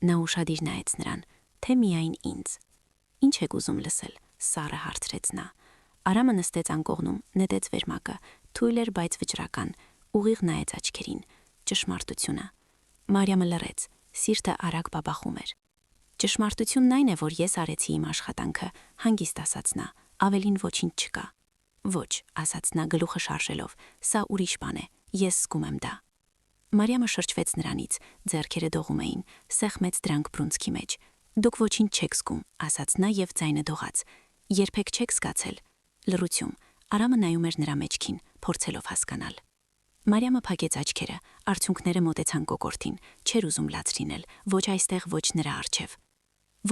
Նա ուշադիր նայեց նրան, թե միայն ինձ։ Ինչ եք ուզում լսել, սառը հարցրեց նա։ Արամը նստեց անկողնում, նետեց վերմակը, թույլ էր, բայց վճռական, ուղիղ նայեց աչքերին, ճշմարտությունը։ Մարիամը լռեց, սիրտը արագ բաբախում էր։ Ճշմարտությունն այն է, որ ես արեցի իմ աշխատանքը, հանգիստ ասաց նա, ավելին ոչինչ չկա։ Ոչ, ասաց նա գլուխը շարժելով, սա ուրիշ բան է, ես զգում եմ դա։ Մարիամը շրջվեց նրանից, ձեռքերը դողում էին, սեղմեց դրանք բռունցքի մեջ։ Դուք ոչինչ չեք զգում, ասաց նա եւ ձայնը դողաց։ Երբեք չեք զգացել։ Լռություն։ Արամը նայում էր նրա մեջքին, փորձելով հասկանալ։ Մարիամը փակեց աչքերը, արցունքները մոտեցան կոկորդին, չէր ուզում լաց լինել, ոչ այստեղ, ոչ նրա առջև։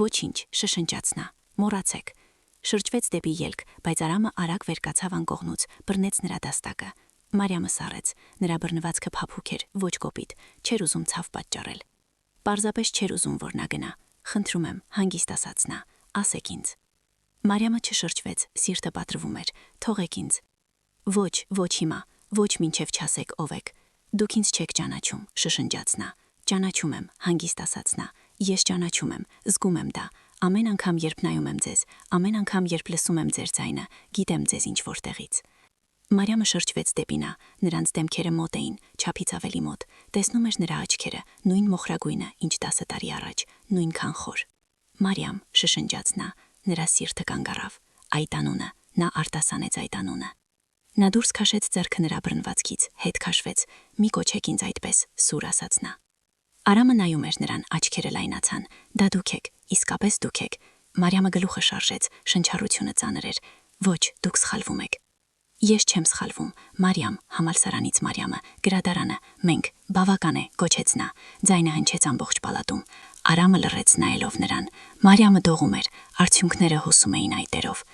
Ոչինչ, շշնջաց նա, մոռացեք։ Շրջվեց դեպի ելք, բայց Արամը արագ վեր կացավ անկողնուց, բռնեց նրա դաստակը։ Մարիամը սառեց, նրա բռնվածքը փափուկ էր, ոչ կոպիտ, չէր ուզում ցավ պատճառել։ Պարզապես չէր ուզում, որ նա գնա։ Խնդրում եմ, հանգիստ ասաց նա, ասեք ինձ։ Մարիամը չշրջվեց, սիրտը պատրվում էր, թողեք ինձ։ Ոչ, ոչ հիմա, ոչ մինչև չասեք ով եք։ Դուք ինձ չեք ճանաչում, շշնջաց նա։ Ճանաչում եմ, հանգիստ ասաց նա։ Ես ճանաչում եմ, զգում եմ դա։ Ամեն անգամ, երբ նայում եմ ձեզ, ամեն անգամ, երբ լսում եմ ձեր ձայնը, գիտեմ ձեզ ինչ որտեղից։ Մարիամը շրջվեց դեպի նա, նրանց դեմքերը մոտ էին, չափից ավելի մոտ։ Տեսնում էր նրա աչքերը, նույն մոխրագույնը, ինչ 10 տարի առաջ, նույնքան խոր։ Մարիամ, շշնջաց նա, նրա սիրտը կանգ առավ։ Այդ անունը, նա արտասանեց այդ անունը։ Նա դուրս քաշեց ձեռքը նրա բռնվածքից, հետ քաշվեց։ Մի կոչեք ինձ այդպես, սուր ասաց նա։ Արամը նայում էր նրան, աչքերը լայնացան։ Դա դուք եք, իսկապես դուք եք։ Մարիամը գլուխը շարժեց, շնչառությունը ծանր էր։ Ոչ, դուք սխալվում եք։ Ես չեմ սխալվում, Մարիամ, համալսարանից Մարիամը, գրադարանը, մենք, բավական է, գոչեց նա, ձայնը հնչեց ամբողջ պալատում։ Արամը լռեց նայելով նրան։ Մարիամը դողում էր, արդյունքները հոսում էին այտերով։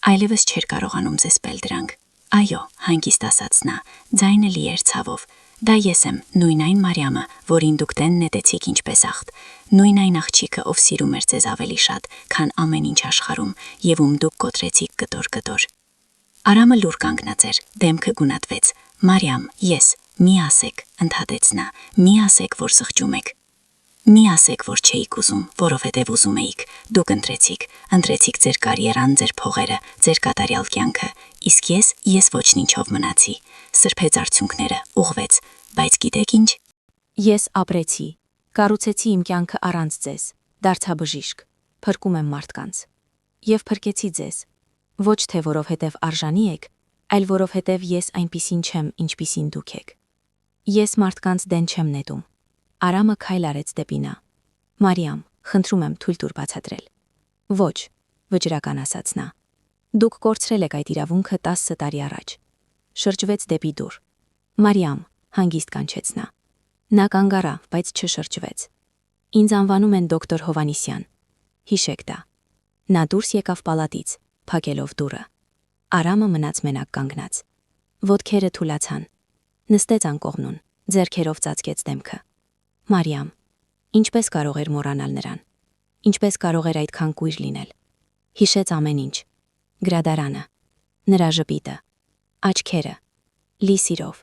Այլևս չէր կարողանում զսպել դրանք։ Այո, հանգիստ ասաց նա, ձայնը լի էր ցավով։ Դա ես եմ, նույն այն Մարիամը, որին դուք տեն նետեցիք ինչպես աղտ, նույն այն աղջիկը, ով սիրում էր ձեզ ավելի շատ, քան ամեն ինչ աշխարհում, եւ ում դուք կոտրեցիք կտոր։ Արամը լուր կանգնած էր, դեմքը գունատվեց։ Մարիամ, ես, մի ասեք, ընդհատեց նա, մի ասեք, որ սխջում եք։ Մի ասեք, որ չէիք ուզում, որովհետև ուզում էիք, դուք ընտրեցիք ձեր կարիերան, ձեր փողերը, ձեր կատարյալ կյանքը, իսկ ես ոչնչով մնացի, սրբեց արդյունքները, ուղղվեց, բայց գիտեք ինչ։ Ես ապրեցի, կառուցեցի իմ կյանքը առանց ձեզ, դարձա բժիշկ, փրկում եմ մարդկանց։ Եվ փրկեցի ձեզ, ոչ թե որովհետև արժանի եք, այլ որովհետև ես այնպիսին չեմ, ինչպիսին դուք եք։ Ես մարդկանց դեն չեմ նետում։ Արամը քայլ արեց դեպի նա։ Մարիամ, խնդրում եմ թույլ տուր բացատրել։ Ոչ, վճռական ասաց նա։ Դուք կորցրել եք այդ իրավունքը 10 տարի առաջ։ Շրջվեց դեպի դուռ։ Մարիամ, հանգիստ կանչեց նա։ Նա կանգ առավ, բայց չշրջվեց։ Ինձ անվանում են դոկտոր Հովանիսյան։ Հիշեք դա։ Նա դուրս եկավ պալատից, փակելով դուռը։ Արամը մնաց մենակ կանգնած։ Ոտքերը թուլացան։ Նստեց անկողնուն, ձեռքերով ծածկեց դեմքը։ Մարիամ, ինչպես կարող էր մոռանալ նրան։ Ինչպես կարող էր այդքան կույր լինել։ Հիշեց ամեն ինչ։ Գրադարանը, նրա ժպիտը, աչքերը, լի սիրով։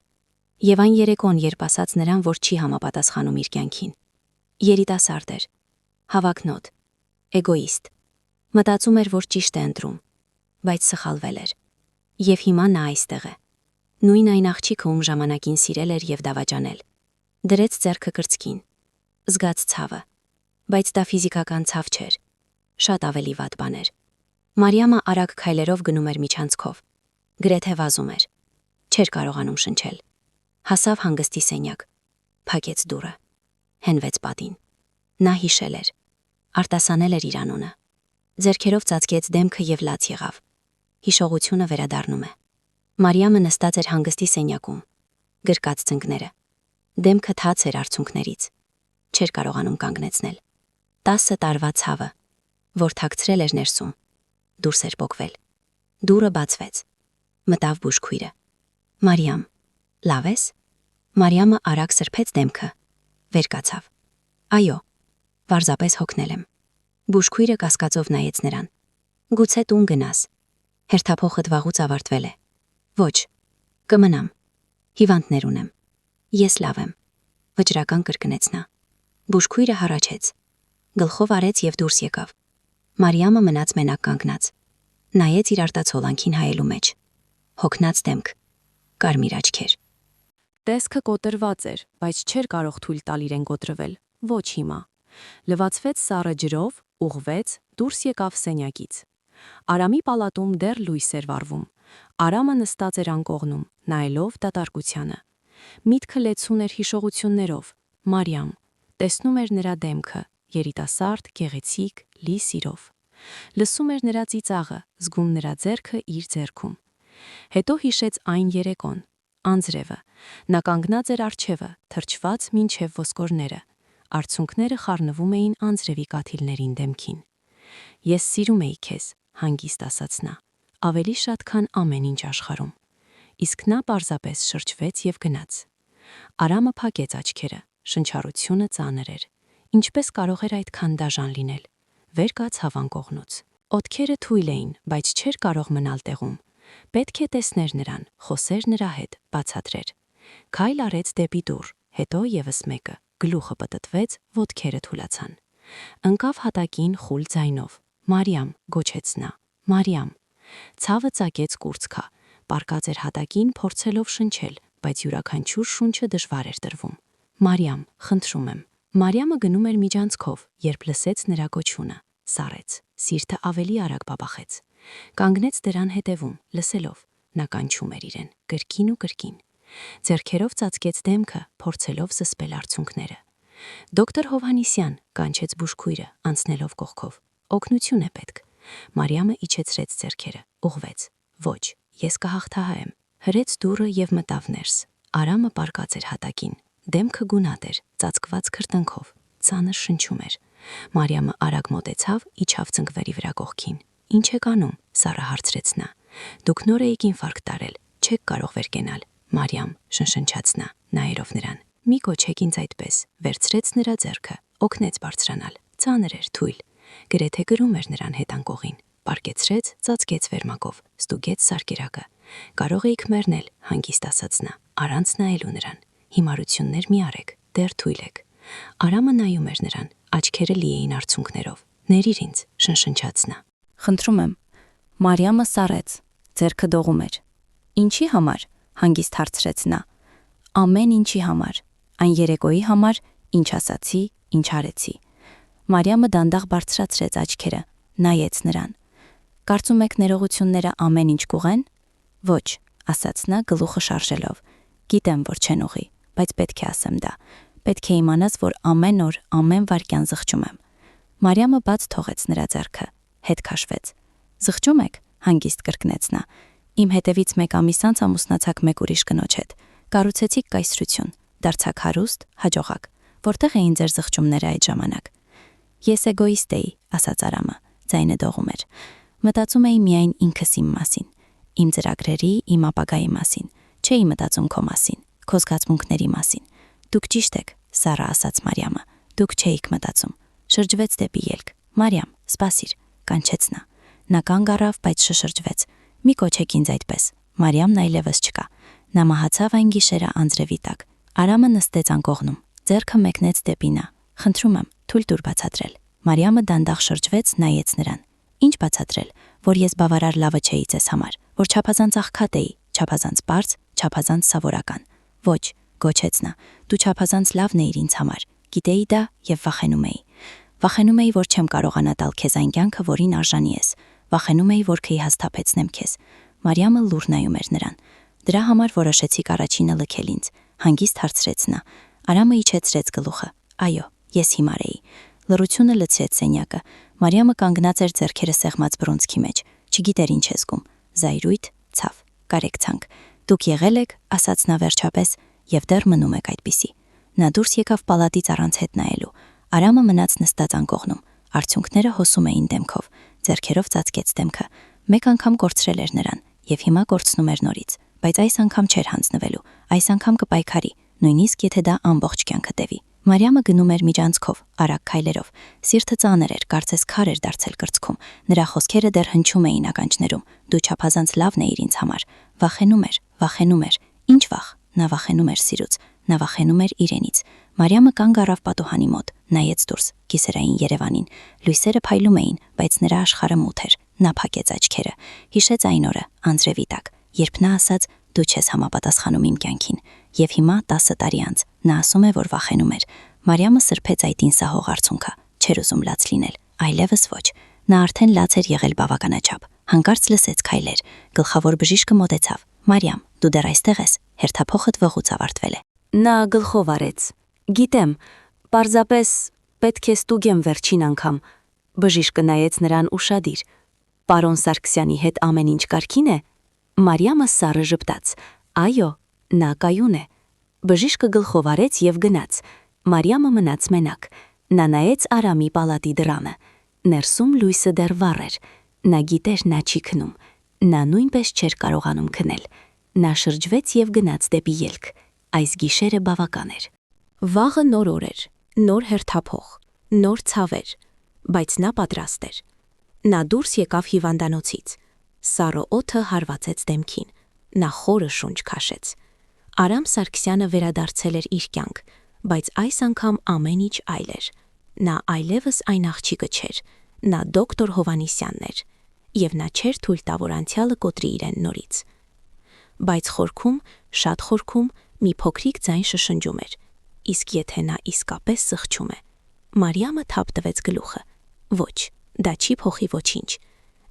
Եվ այն երեկոն, երբ ասաց նրան, որ չի համապատասխանում իր կյանքին։ Երիտասարդ էր, հավակնոտ, էգոիստ։ Մտածում էր, որ ճիշտ է ընտրում, բայց սխալվել էր։ Եվ հիմա նա այստեղ է։ Նույն այն աղջիկը, ում ժամանակին սիրել էր եւ դավաճանել։ Դրեց ձեռքը կրծքին։ Զգաց ցավը, բայց դա ֆիզիկական ցավ չէր, շատ ավելի վատ բան էր։ Մարիամը արագ քայլերով գնում էր միջանցքով։ Գրեթե վազում էր։ Չէր կարողանում շնչել։ Հասավ հանգստի սենյակ։ Փակեց դուռը։ Հենվեց պատին։ Նա հիշել էր։ Արտասանել էր իր անունը։ Ձեռքերով ծածկեց դեմքը եւ լաց եղավ։ Հիշողությունը վերադառնում է։ Մարիամը նստած էր հանգստի սենյակում։ Գրկած ծնկները։ Դեմքը թաց էր արցունքներից։ Չէր կարողանում կանգնեցնել։ 10 տարվա ցավը, որ թաքցրել էր ներսում, դուրս էր պոկվել։ Դուռը բացվեց։ Մտավ բուժքույրը։ Մարիամ, լավ ես։ Մարիամը արագ սրբեց դեմքը։ Վեր կացավ։ Այո, պարզապես հոգնել եմ։ Բուժքույրը կասկածով նայեց նրան։ Գուցե տուն գնաս։ Հերթափոխդ վաղուց ավարտվել է։ Ոչ, կմնամ։ Հիվանդներ ունեմ։ Ես լավ եմ։ Վճռական կրկնեց նա։ Բուժքույրը հառաչեց։ Գլխով արեց եւ դուրս եկավ։ Մարիամը մնաց մենակ կանգնած։ Նայեց իր արտացոլանքին հայելու մեջ։ Հոգնած դեմք, կարմիր աչքեր։ Տեսքը կոտրված էր, բայց չէր կարող թույլ տալ իրեն կոտրվել։ Ոչ հիմա։ Լվացվեց սառը ջրով, ուղղվեց, դուրս եկավ սենյակից։ Արամի պալատում դեռ լույս էր վառվում։ Արամը նստած էր անկողնում, նայելով դատարկությանը։ Միտքը լեցուն էր հիշողություններով։ Մարիամ տեսնում էր նրա դեմքը, երիտասարդ, գեղեցիկ, լի սիրով։ Լսում էր նրա ծիծաղը, զգում նրա ձեռքը իր ձեռքում։ Հետո հիշեց այն երեկոն, անձրևը։ Նա կանգնած էր առջևը, թրջված մինչև ոսկորները։ Արցունքները խառնվում էին անձրևի կաթիլներին դեմքին։ Ես սիրում էի քեզ, հանգիստ ասաց նա, ավելի շատ քան ամեն ինչ աշխարհում։ Իսկ նա պարզապես շրջվեց եւ գնաց։ Արամը փակեց աչքերը, շնչառությունը ծանր էր։ Ինչպես կարող էր այդքան դաժան լինել։ Վեր կաց հավանկողնուց։ Օդքերը թույլ էին, բայց չէր կարող մնալ տեղում։ Պետք է տեսներ նրան, խոսեր նրա հետ, բացատրեր։ Քայլ արեց դեպի դուռ, հետո եւս մեկը, գլուխը պտտվեց, ոտքերը թուլացան։ Ընկավ հատակին խուլ ձայնով։ Մարիամ, գոչեց նա։ Մարիամ։ Ցավը ծակեց կուրծքա, պառկած էր հատակին, փորձելով շնչել, բայց յուրաքանչյուր շունչը դժվար էր տրվում։ Մարիամ, խնդրում եմ։ Մարիամը գնում էր միջանցքով, երբ լսեց նրա կոչյունը, սառեց, սիրտը ավելի արագ բաբախեց։ Կանգնեց դրան հետևում, լսելով, նա կանչում էր իրեն, կրկին ու կրկին։ Ձեռքերով ծածկեց դեմքը, փորձելով զսպել արցունքները։ Դոկտոր Հովհաննիսյան, կանչեց բուժքույրը, անցնելով կողքով։ Օգնություն է պետք։ Մարիամը իջեցրեց ձեռքերը, ուղղվեց։ Ոչ, ես կհաղթահարեմ։ Հրեց դուռը եւ մտավ ներս։ Արամը պառկած էր հատակին, դեմքը գունատ էր, ծածկված քրտինքով, ցանը շնչում էր։ Մարիամը արագ մոտեցավ, իջավ ծնկվերի վրա կողքին։ Ինչ եք անում, Սառը հարցրեց նա։ Դուք նոր եք ինֆարկտ տարել, չեք կարող վեր կենալ։ Մարիամ, շնշնչաց նա, նայելով նրան։ Մի կոչեք ինձ այդպես, վերցրեց նրա ձեռքը, օգնեց բարձրանալ, ծանր էր, թույլ։ Գրեթե գրում էր նրան հետ անկողին, պարկեցրեց, ծածկեց վերմակով, ստուգեց սարկերակը։ Կարող էիք մեռնել, հանգիստ ասաց նա, առանց նայելու նրան։ Հիմարություններ մի արեք, դեռ թույլ եք։ Արամը նայում էր նրան, աչքերը լի էին արցունքներով։ Ներիր ինձ, շնշնչաց նա։ Խնդրում եմ։ Մարիամը սառեց, ձեռքը դողում էր։ Ինչի համար, հանգիստ հարցրեց նա։ Ամեն ինչի համար, այն երեկոյի համար, ինչ ասացի, ինչ արեցի։ Մարիամը դանդաղ բարձրացրեց աչքերը, նայեց նրան։ Կարծում եք ներողությունները ամեն ինչ կուղեն։ Ոչ, ասաց նա գլուխը շարժելով։ Գիտեմ, որ չեն ուղի, բայց պետք է ասեմ դա։ Պետք է իմանաս, որ ամեն օր, ամեն վայրկյան զղջում եմ։ Մարիամը բաց թողեց նրա ձեռքը, հետ քաշվեց։ Զղջում եք, հանգիստ կրկնեց նա։ Իմ հետևից 1 ամիս անց ամուսնացաք մեկ ուրիշ կնոջ հետ։ Կառուցեցիք կայսրություն, դարձաք հարուստ, հաջողակ։ Որտեղ էին ձեր զղջումները այդ ժամանակ։ Ես էգոիստ էի, ասաց Արամը, ձայնը դողում էր։ Մտածում էի միայն ինքս իմ մասին, իմ ծրագրերի, իմ ապագայի մասին, չէի մտածում քո մասին, քո զգացմունքների մասին։ Դուք ճիշտ եք, Սառը ասաց Մարիամը, դուք չէիք մտածում։ Շրջվեց դեպի ելք։ Մարիամ, սպասիր, կանչեց նա։ Նա կանգ առավ, բայց շշրջվեց։ Մի կոչեք ինձ այդպես։ Մարիամն այլևս չկա։ Նա մահացավ այն գիշերը անձրևի տակ։ Արամը նստեց անկողնում, ձեռքը մեկնեց դեպի նա։ Խնդրում եմ, թույլ տուր բացատրել։ Մարիամը դանդաղ շրջվեց, նայեց նրան։ Ինչ բացատրել, որ ես բավարար լավը չէի ձեզ համար, որ չափազանց աղքատ էի, չափազանց պարզ, չափազանց սովորական։ Ոչ, գոչեց նա, դու չափազանց լավն էիր ինձ համար, գիտեի դա եւ վախենում էի։ Վախենում էի, որ չեմ կարողանա տալ քեզ այն կյանքը, որին արժանի ես։ Վախենում էի, որ կհիասթափեցնեմ քեզ։ Մարիամը լուր նայում էր նրան։ Դրա համար որոշեցիք առաջինը լքել ինձ, հանգիստ հարցրեց նա։ Արամը իջեցրեց գլուխը։ Այո, ես հիմար էի։ Լռությունը լցրեց սենյակը։ Մարիամը կանգնած էր ձեռքերը սեղմած բռունցքի մեջ, չգիտեր ինչ է զգում։ Զայրույթ, ցավ, կարեկցանք։ Դուք եղել եք, ասաց նա վերջապես, եւ դեռ մնում եք այդպիսի։ Նա դուրս եկավ պալատից առանց հետ նայելու։ Արամը մնաց նստած անկողնում։ Արցունքները հոսում էին դեմքով, ձեռքերով ծածկեց դեմքը։ Մեկ անգամ կորցրել էր նրան, եւ հիմա կորցնում էր նորից, բայց այս անգամ չէր հանձնվելու, այս անգամ կպայքարի, նույնիսկ եթե դա ամբողջ կյանքը տևի։ Մարիամը գնում էր միջանցքով, արագ քայլերով։ Սիրտը ծանր էր, կարծես քար էր դարձել կրծքում։ Նրա խոսքերը դեռ հնչում էին ականջներում։ Դու չափազանց լավն էիր ինձ համար։ Վախենում էր։ Ինչ վախ։ Նա վախենում էր սիրուց, նա վախենում էր իրենից։ Մարիամը կանգ առավ պատուհանի մոտ, նայեց դուրս, կիսերային Երևանին։ Լույսերը փայլում էին, բայց նրա աշխարհը մութ էր։ Նա փակեց աչքերը։ Հիշեց այն օրը, անձրևի տակ, երբ նա ասաց. «Դու չես համապատասխանում իմ կյանքին»։ Եվ հիմա 10 տարի անց նա ասում է, որ վախենում էր։ Մարիամը սրբեց այդին սահող արցունքը, չէր ուզում լաց լինել, այլևս ոչ։ Նա արդեն լաց էր եղել բավականաչափ։ Հանկարծ լսեց քայլեր։ Գլխավոր բժիշկը մոտեցավ։ Մարիամ, դու դեռ այստեղ ես։ Հերթափոխդ վղուց ավարտվել է։ Նա գլխով արեց։ Գիտեմ, պարզապես պետք է ստուգեմ վերջին անգամ։ Բժիշկը նայեց նրան ուշադիր։ Պարոն Սարգսյանի հետ ամեն ինչ կարգին է։ Մարիամը սառը ժպտաց։ Այո, նա կայուն է։ Բժիշկը գլխով արեց եւ գնաց։ Մարիամը մնաց մենակ։ Նա նայեց Արամի պալատի դռանը։ Ներսում լույսը դեռ վառ էր։ Նա գիտեր նա չի քնում։ Նա նույնպես չէր կարողանում քնել։ Նա շրջվեց եւ գնաց դեպի ելք։ Այս գիշերը բավական էր։ Վաղը նոր օր էր, նոր հերթափոխ, նոր ցավեր, բայց նա պատրաստ էր։ Նա դուրս եկավ հիվանդանոցից։ Սառը օդը հարվածեց դեմքին։ Նա խորը շունչ քաշեց։ Արամ Սարգսյանը վերադարձել էր իր կյանք, բայց այս անգամ ամեն ինչ այլ էր։ Նա այլևս այն աղջիկը չէր։ Նա դոկտոր Հովհաննիսյանն էր, եւ նա չէր թույլ տա, որ անցյալը կոտրի իրեն նորից։ Բայց խորքում, շատ խորքում մի փոքրիկ ձայն շշնջում էր։ Իսկ եթե նա իսկապես զղջում է։ Մարիամը թափ տվեց գլուխը։ Ոչ, դա չի փոխի ոչինչ։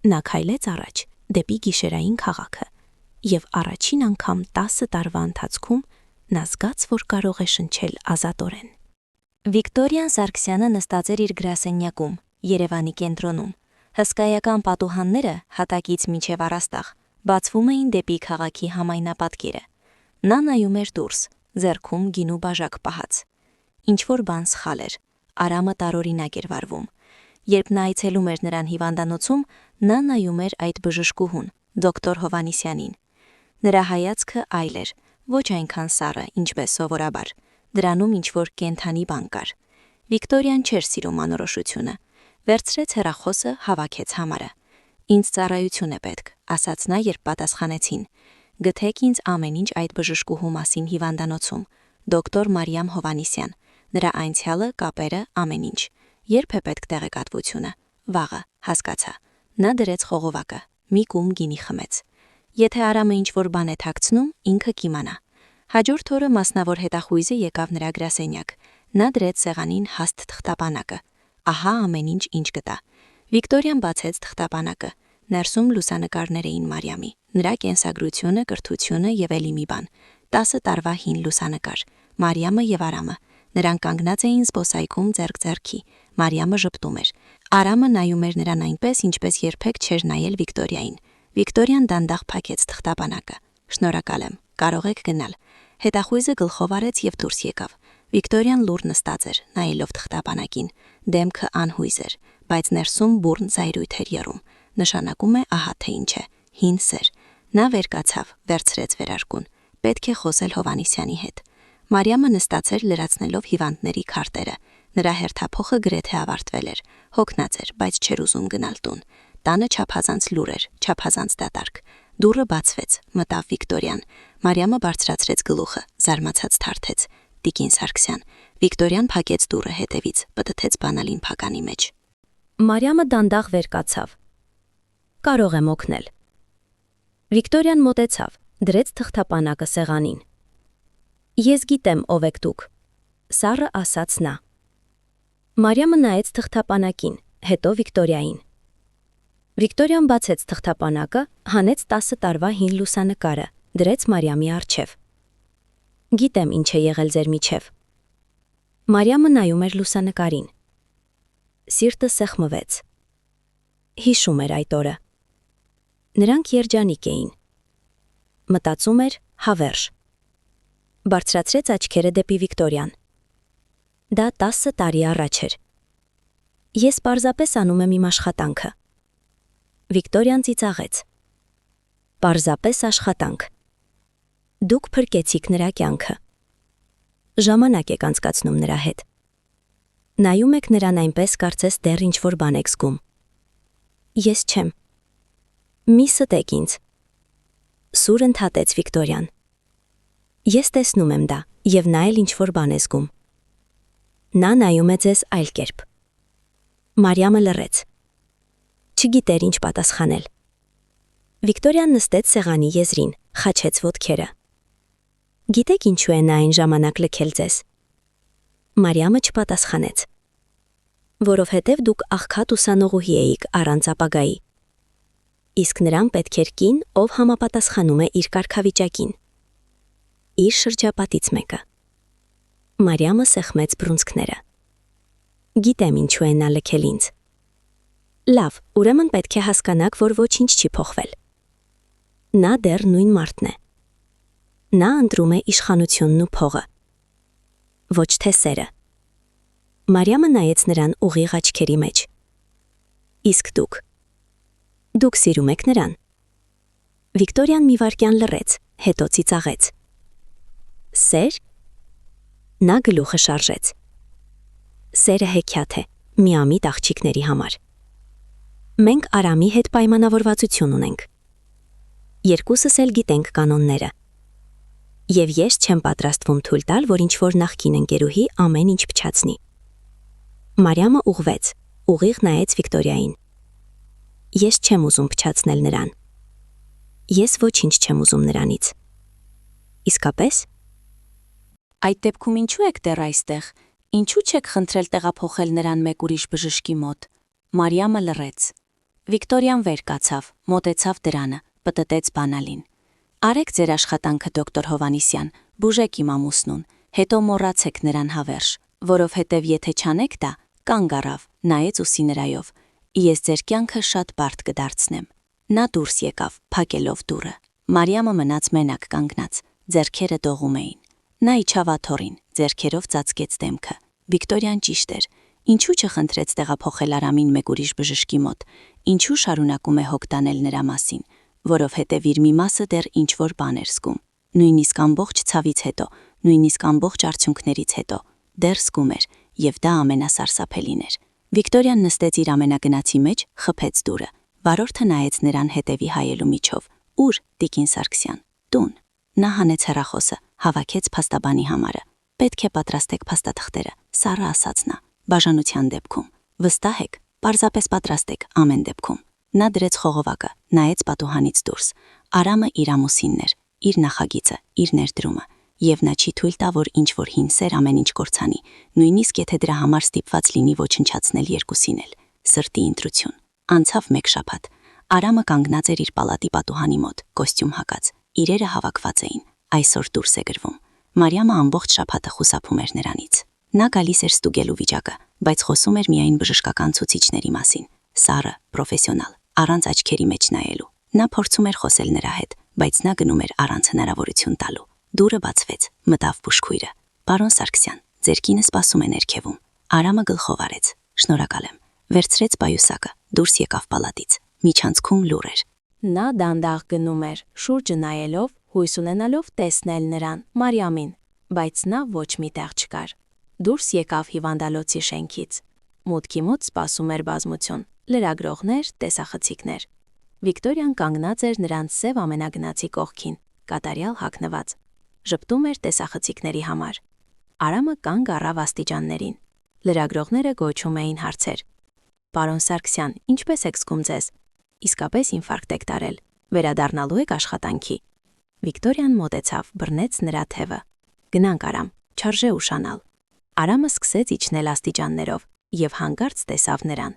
Նա քայլեց առաջ, դեպի գիշերային քաղաքը, եւ առաջին անգամ 10 տարվա ընթացքում նա զգաց, որ կարող է շնչել ազատորեն։ Վիկտորիան Սարգսյանը նստած էր իր գրասենյակում, Երևանի կենտրոնում։ Հսկայական պատուհանները հատակից մինչև առաստաղ բացվում էին դեպի քաղաքի համայնապատկերը։ Նա նայում էր դուրս, ձեռքում գինու բաժակ պահած։ Ինչ-որ բան սխալ էր, Արամը տարօրինակ էր վարվում։ Երբ նա այցելում էր նրան հիվանդանոցում, նա նայում էր այդ բժշկուհուն, դոկտոր Հովհաննիսյանին։ Նրա հայացքը այլ էր, ոչ այնքան սառը, ինչպես սովորաբար։ Դրանում ինչ-որ կենդանի բան կար։ Վիկտորիան չէր սիրում անորոշությունը։ Վերցրեց հեռախոսը, հավաքեց համարը։ «Ինձ ծառայություն է պետք», ասաց նա, երբ պատասխանեցին։ «Գթեք ինձ ամեն ինչ այդ բժշկուհու մասին հիվանդանոցում, դոկտոր Մարիամ Հովհաննիսյան, նրա անցյալը, կապերը, ամեն ինչ։ Երբ է պետք տեղեկատվությունը»։ «Վաղը», հասկացա։ Նա դրեց խողովակը, մի կում գինի խմեց։ «Եթե Արամը ինչ-որ բան է թաքցնում, ինքը կիմանա»։ Հաջորդ օրը մասնավոր հետախույզը եկավ նրա գրասենյակ։ Նա դրեց սեղանին հաստ թղթապանակը։ Ահա ամեն ինչ գտա։ Վիկտորիան բացեց թղթապանակը։ Ներսում լուսանկարներ էին Մարիամի, նրա կենսագրությունը, կրթությունը եւ էլի մի բան։ 10 տարվա հին լուսանկար։ Մարիամը եւ Արամը։ Նրանք կանգնած էին զբոսայգում ձեռք ձեռքի։ Մարիամը ժպտում էր։ Արամը նայում էր նրան այնպես, ինչպես երբեք չէր նայել Վիկտորիային։ Վիկտորիան դանդաղ փակեց թղթապանակը։ «Շնորհակալ եմ, կարող եք գնալ»։ Հետախույզը գլխով արեց եւ դուրս եկավ։ Վիկտորիան լուռ նստած էր, նայելով թղթապանակին։ Դեմքը անհույզ էր, բայց ներսում բուռն զայրույթ էր եռում։ Նշանակում է ահա թե ինչ է, հին սեր։ Նա վեր կացավ, վերցրեց վերարկուն։ Պետք է խոսել Հովհաննիսյանի հետ։ Մարիամը նստած էր լրացնելով հիվանդների քարտերը։ Նրա հերթափոխը գրեթե ավարտվել էր։ Հոգնած էր, բայց չէր ուզում գնալ տուն։ Տանը չափազանց լուր էր, չափազանց դատարկ։ Դուռը բացվեց, մտավ Վիկտորիան։ Մարիամը բարձրացրեց գլուխը, զարմացած թարթեց։ «Տիկին Սարգսյան»։ Վիկտորիան փակեց դուռը հետևից, պտտեց բանալին փականի մեջ։ Մարիամը դանդաղ վեր կացավ։ «Կարող եմ օգնել»։ Վիկտորիան մոտեցավ, դրեց թղթապանակը սեղանին։ «Ես գիտեմ ով եք դուք», սառը ասաց նա։ Մարիամը նայեց թղթապանակին, հետո Վիկտորիային։ Վիկտորիան բացեց թղթապանակը, հանեց 10 տարվա հին լուսանկարը, դրեց Մարիամի առջև։ «Գիտեմ ինչ է եղել ձեր միջև»։ Մարիամը նայում էր լուսանկարին։ Սիրտը սեղմվեց։ Հիշում էր այդ օրը։ Նրանք երջանիկ էին։ Մտածում էր հավերժ։ Բարձրացրեց աչքերը դեպի Վիկտորիան։ Դա 10 տարի առաջ էր։ Ես պարզապես անում եմ իմ աշխատանքը։ Վիկտորիան ծիծաղեց։ Պարզապես աշխատանք։ Դուք փրկեցիք նրա կյանքը։ Ժամանակ եք անցկացնում նրա հետ։ Նայում եք նրան այնպես, կարծես դեռ ինչ-որ բան եք զգում։ Ես չեմ։ Մի ստեք ինձ։ Սուր ընդհատեց Վիկտորիան։ Ես տեսնում եմ դա, եւ նա էլ ինչ-որ բան է զգում։ Նա նայում է ձեզ այլ կերպ։ Մարիամը լռեց։ Չգիտեր ինչ պատասխանել։ Վիկտորիան նստեց սեղանի եզրին, խաչեց ոտքերը։ Գիտեք ինչու է նա այն ժամանակ լքել ձեզ։ Մարիամը չպատասխանեց։ Որովհետև դուք աղքատ ուսանողուհի էիք առանց ապագայի։ Իսկ նրան պետք էր կին, ով համապատասխանում է իր կարգավիճակին։ Իր շրջապատից մեկը։ Մարիամը սեղմեց բռունցքները։ Գիտեմ ինչու է նա լքել ինձ։ Լավ, ուրեմն պետք է հասկանաք, որ ոչինչ չի փոխվել։ Նա դեռ նույն մարդն է։ Նա ընտրում է իշխանությունն ու փողը։ Ոչ թե սերը։ Մարիամը նայեց նրան ուղիղ աչքերի մեջ։ Իսկ դուք սիրում եք նրան։ Վիկտորիան մի վայրկյան լռեց, հետո ծիծաղեց։ Սեր։ Նա գլուխը շարժեց։ Սերը հեքիաթ է, միամիտ աղջիկների համար։ Մենք Արամի հետ պայմանավորվածություն ունենք։ Երկուսս էլ գիտենք կանոնները։ Եվ ես չեմ պատրաստվում թույլ տալ, որ ինչ-որ նախկին ընկերուհի ամեն ինչ փչացնի։ Մարիամը ուղղվեց, ուղիղ նայեց Վիկտորիային։ Ես չեմ ուզում փչացնել նրան։ Ես ոչինչ չեմ ուզում նրանից։ Իսկապես։ Այդ դեպքում ինչու եք դեռ այստեղ։ Ինչու չեք խնդրել տեղափոխել նրան մեկ ուրիշ բժշկի մոտ։ Մարիամը լռեց։ Վիկտորիան վեր կացավ, մոտեցավ դրանը, պտտեց բանալին։ Արեք ձեր աշխատանքը, դոկտոր Հովհաննիսյան, բուժեք իմ ամուսնուն, հետո մոռացեք նրան հավերժ, որովհետև եթե չանեք դա, կանգ առավ, նայեց ուսի նրայով. «Ես ձեր կյանքը շատ բարդ կդարձնեմ»։ Նա դուրս եկավ, փակելով դուռը։ Մարիամը մնաց մենակ կանգնած, ձեռքերը դողում էին։ Նա իջավ աթոռին, ձեռքերով ծածկեց դեմքը։ Վիկտորիան ճիշտ էր։ Ինչու չխնդրեց տեղափոխել Արամին մեկ ուրիշ բժշկի մոտ։ Ինչու շարունակում է հոգ տանել նրա մասին, որովհետև իր մի մասը դեռ ինչ-որ բան էր զգում։ Նույնիսկ ամբողջ ցավից հետո, նույնիսկ ամբողջ արդյունքներից հետո դեռ զգում էր, եւ դա ամենասարսափելին էր։ Վիկտորիան նստեց իր ամենագնացի մեջ, խփեց դուռը։ Վարորդը նայեց նրան հետևի հայելու միջով։ «Ուր, Տիկին Սարգսյան»։ «Տուն»։ Նա հանեց հեռախոսը, հավաքեց փաստաբանի համարը։ «Պետք է պատրաստեք փաստաթղթերը», սառը ասաց նա։ «Բաժանության դեպքում»։ «Վստահ եք»։ «Պարզապես պատրաստ եք ամեն դեպքում»։ Նա դրեց խողովակը, նայեց պատուհանից դուրս։ Արամը իր ամուսինն էր, իր նախագիծը, իր ներդրումը, եւ նա չի թույլ տա, որ ինչ-որ հին սեր ամեն ինչ կորցանի, նույնիսկ եթե դրա համար ստիպված լինի ոչնչացնել երկուսին էլ։ Սրտի ընտրություն։ Անցավ մեկ շաբաթ։ Արամը կանգնած էր իր պալատի պատուհանի մոտ, կոստյում հագած։ Իրերը հավաքված էին։ Այսօր դուրս է գրվում։ Մարիամը ամբողջ շաբաթը խուսափում էր նրանից։ Նա գալիս էր ստուգելու վիճակը, բայց խոսում էր միայն բժշկական ցուցիչների մասին։ Սառը, պրոֆեսիոնալ, առանց աչքերի մեջ նայելու։ Նա փորձում էր խոսել նրա հետ, բայց նա գնում էր առանց հնարավորություն տալու։ Դուռը բացվեց, մտավ բուժքույրը։ «Պարոն Սարգսյան, ձեր կինը սպասում է ներքևում»։ Արամը գլխով արեց։ «Շնորհակալ եմ»։ Վերցրեց պայուսակը, դուրս եկավ պալատից։ Միջանցքում լուր էր։ Նա դանդաղ գնում էր, շուրջը նայելով, հույս ունենալով տեսնել նրան, Մարիամին, բայց նա ոչ մի տեղ չկար։ Դուրս եկավ հիվանդալոցի շենքից։ Մուտքի մոտ սպասում էր բազմություն, լրագրողներ, տեսախցիկներ։ Վիկտորիան կանգնած էր նրանց սև ամենագնացի կողքին, կատարյալ հագնված։ Ժպտում էր տեսախցիկների համար։ Արամը կանգ առավ աստիճաններին։ Լրագրողները գոչում էին հարցեր։ «Պարոն Սարգսյան, ինչպես եք զգում ձեզ։ Իսկապես ինֆարկտ եք տարել։ Վերադառնալու եք աշխատանքի»։ Վիկտորիան մոտեցավ, բռնեց նրա թևը։ «Գնանք, Արամ, չարժե ուշանալ»։ Արամը սկսեց իջնել աստիճաններով եւ հանկարծ տեսավ նրան։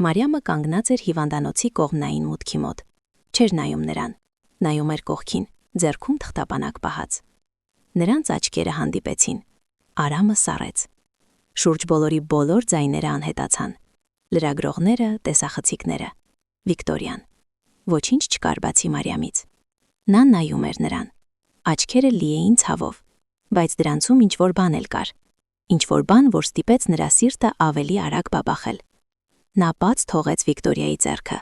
Մարիամը կանգնած էր հիվանդանոցի կողմնային մուտքի մոտ։ Չէր նայում նրան։ Նայում էր կողքին, ձեռքում թղթապանակ պահած։ Նրանց աչքերը հանդիպեցին։ Արամը սառեց։ Շուրջ բոլորի բոլոր ձայները անհետացան։ Լրագրողները, տեսախցիկները։ Վիկտորիան։ Ոչինչ չկար բացի Մարիամից։ Նա նայում էր նրան։ Աչքերը լի էին ցավով, բայց դրանցում ինչ-որ բան էլ կար։ Ինչ-որ բան, որ ստիպեց նրա սիրտը ավելի արագ բաբախել։ Նա բաց թողեց Վիկտորիայի ձեռքը։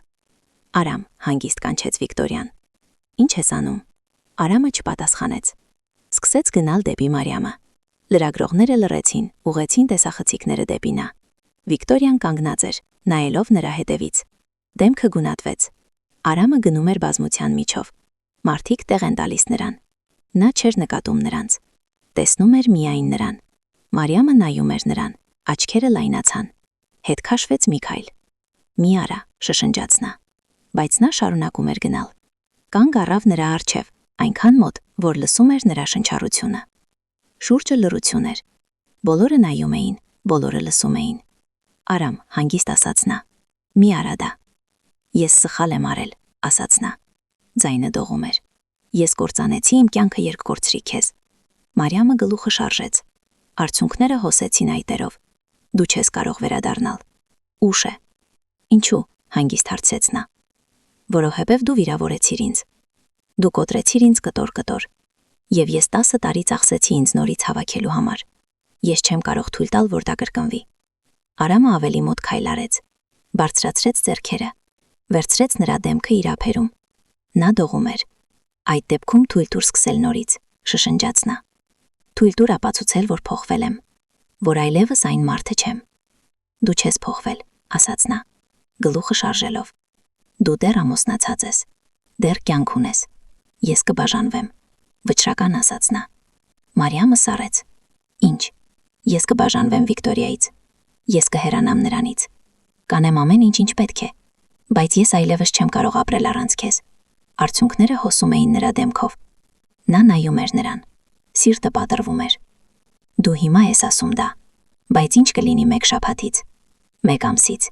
«Արամ», հանգիստ կանչեց Վիկտորիան։ «Ինչ ես անում»։ Արամը չպատասխանեց։ Սկսեց գնալ դեպի Մարիամը։ Լրագրողները լռեցին, ուղղեցին տեսախցիկները դեպի նա։ Վիկտորիան կանգնած էր, նայելով նրա հետևից։ Դեմքը գունատվեց։ Արամը գնում էր բազմության միջով։ Մարդիկ տեղ են տալիս նրան։ Նա չէր նկատում նրանց։ Տեսնում էր միայն նրան։ Մարիամը նայում էր նրան, աչքերը լայնացան։ Հետ քաշվեց մի քայլ։ «Մի արա», շշնջաց նա։ Բայց նա շարունակում էր գնալ։ Կանգ առավ նրա առջև, այնքան մոտ, որ լսում էր նրա շնչառությունը։ Շուրջը լռություն էր։ Բոլորը նայում էին, բոլորը լսում էին։ «Արամ», հանգիստ ասաց նա։ «Մի արա դա»։ «Ես սխալ եմ արել», ասաց նա։ Ձայնը դողում էր։ «Ես կործանեցի իմ կյանքը երկկորցրի քեզ»։ Մարիամը գլուխը շարժեց։ Արցունքները հոսեցին այտերով։ «Դու չես կարող վերադառնալ»։ «Ուշ է»։ «Ինչու»։ Հանգիստ հարցրեց նա։ «Որովհետև դու վիրավորեցիր ինձ։ Դու կոտրեցիր ինձ կտոր-կտոր։ Եվ ես 10 տարի ծախսեցի ինձ նորից հավաքելու համար։ Ես չեմ կարող թույլ տալ, որ դա կրկնվի»։ Արամը ավելի մոտ քայլ արեց։ Բարձրացրեց ձեռքերը։ Վերցրեց նրա դեմքը իր ափերում։ Նա դողում էր։ «Այդ դեպքում թույլ տուր սկսել նորից», շշնջաց նա։ «Թույլ տուր ապացուցել, որ փոխվել եմ, որ այլևս այն մարդը չեմ»։ «Դու չես փոխվել», ասաց նա, գլուխը շարժելով։ «Դու դեռ ամուսնացած ես, դեռ կյանք ունես։ Ես կբաժանվեմ», վճռական ասաց նա։ Մարիամը սառեց։ «Ինչ»։ «Ես կբաժանվեմ Վիկտորիայից։ Ես կհեռանամ նրանից։ Կանեմ ամեն ինչ պետք է, բայց ես այլևս չեմ կարող ապրել առանց քեզ»։ Արցունքները հոսում էին նրա դեմքով։ Նա նայում էր նրան։ Սիրտը պատրվում էր։ «Դու հիմա ես ասում դա, բայց ինչ կլինի մեկ շաբաթից, մեկ ամսից։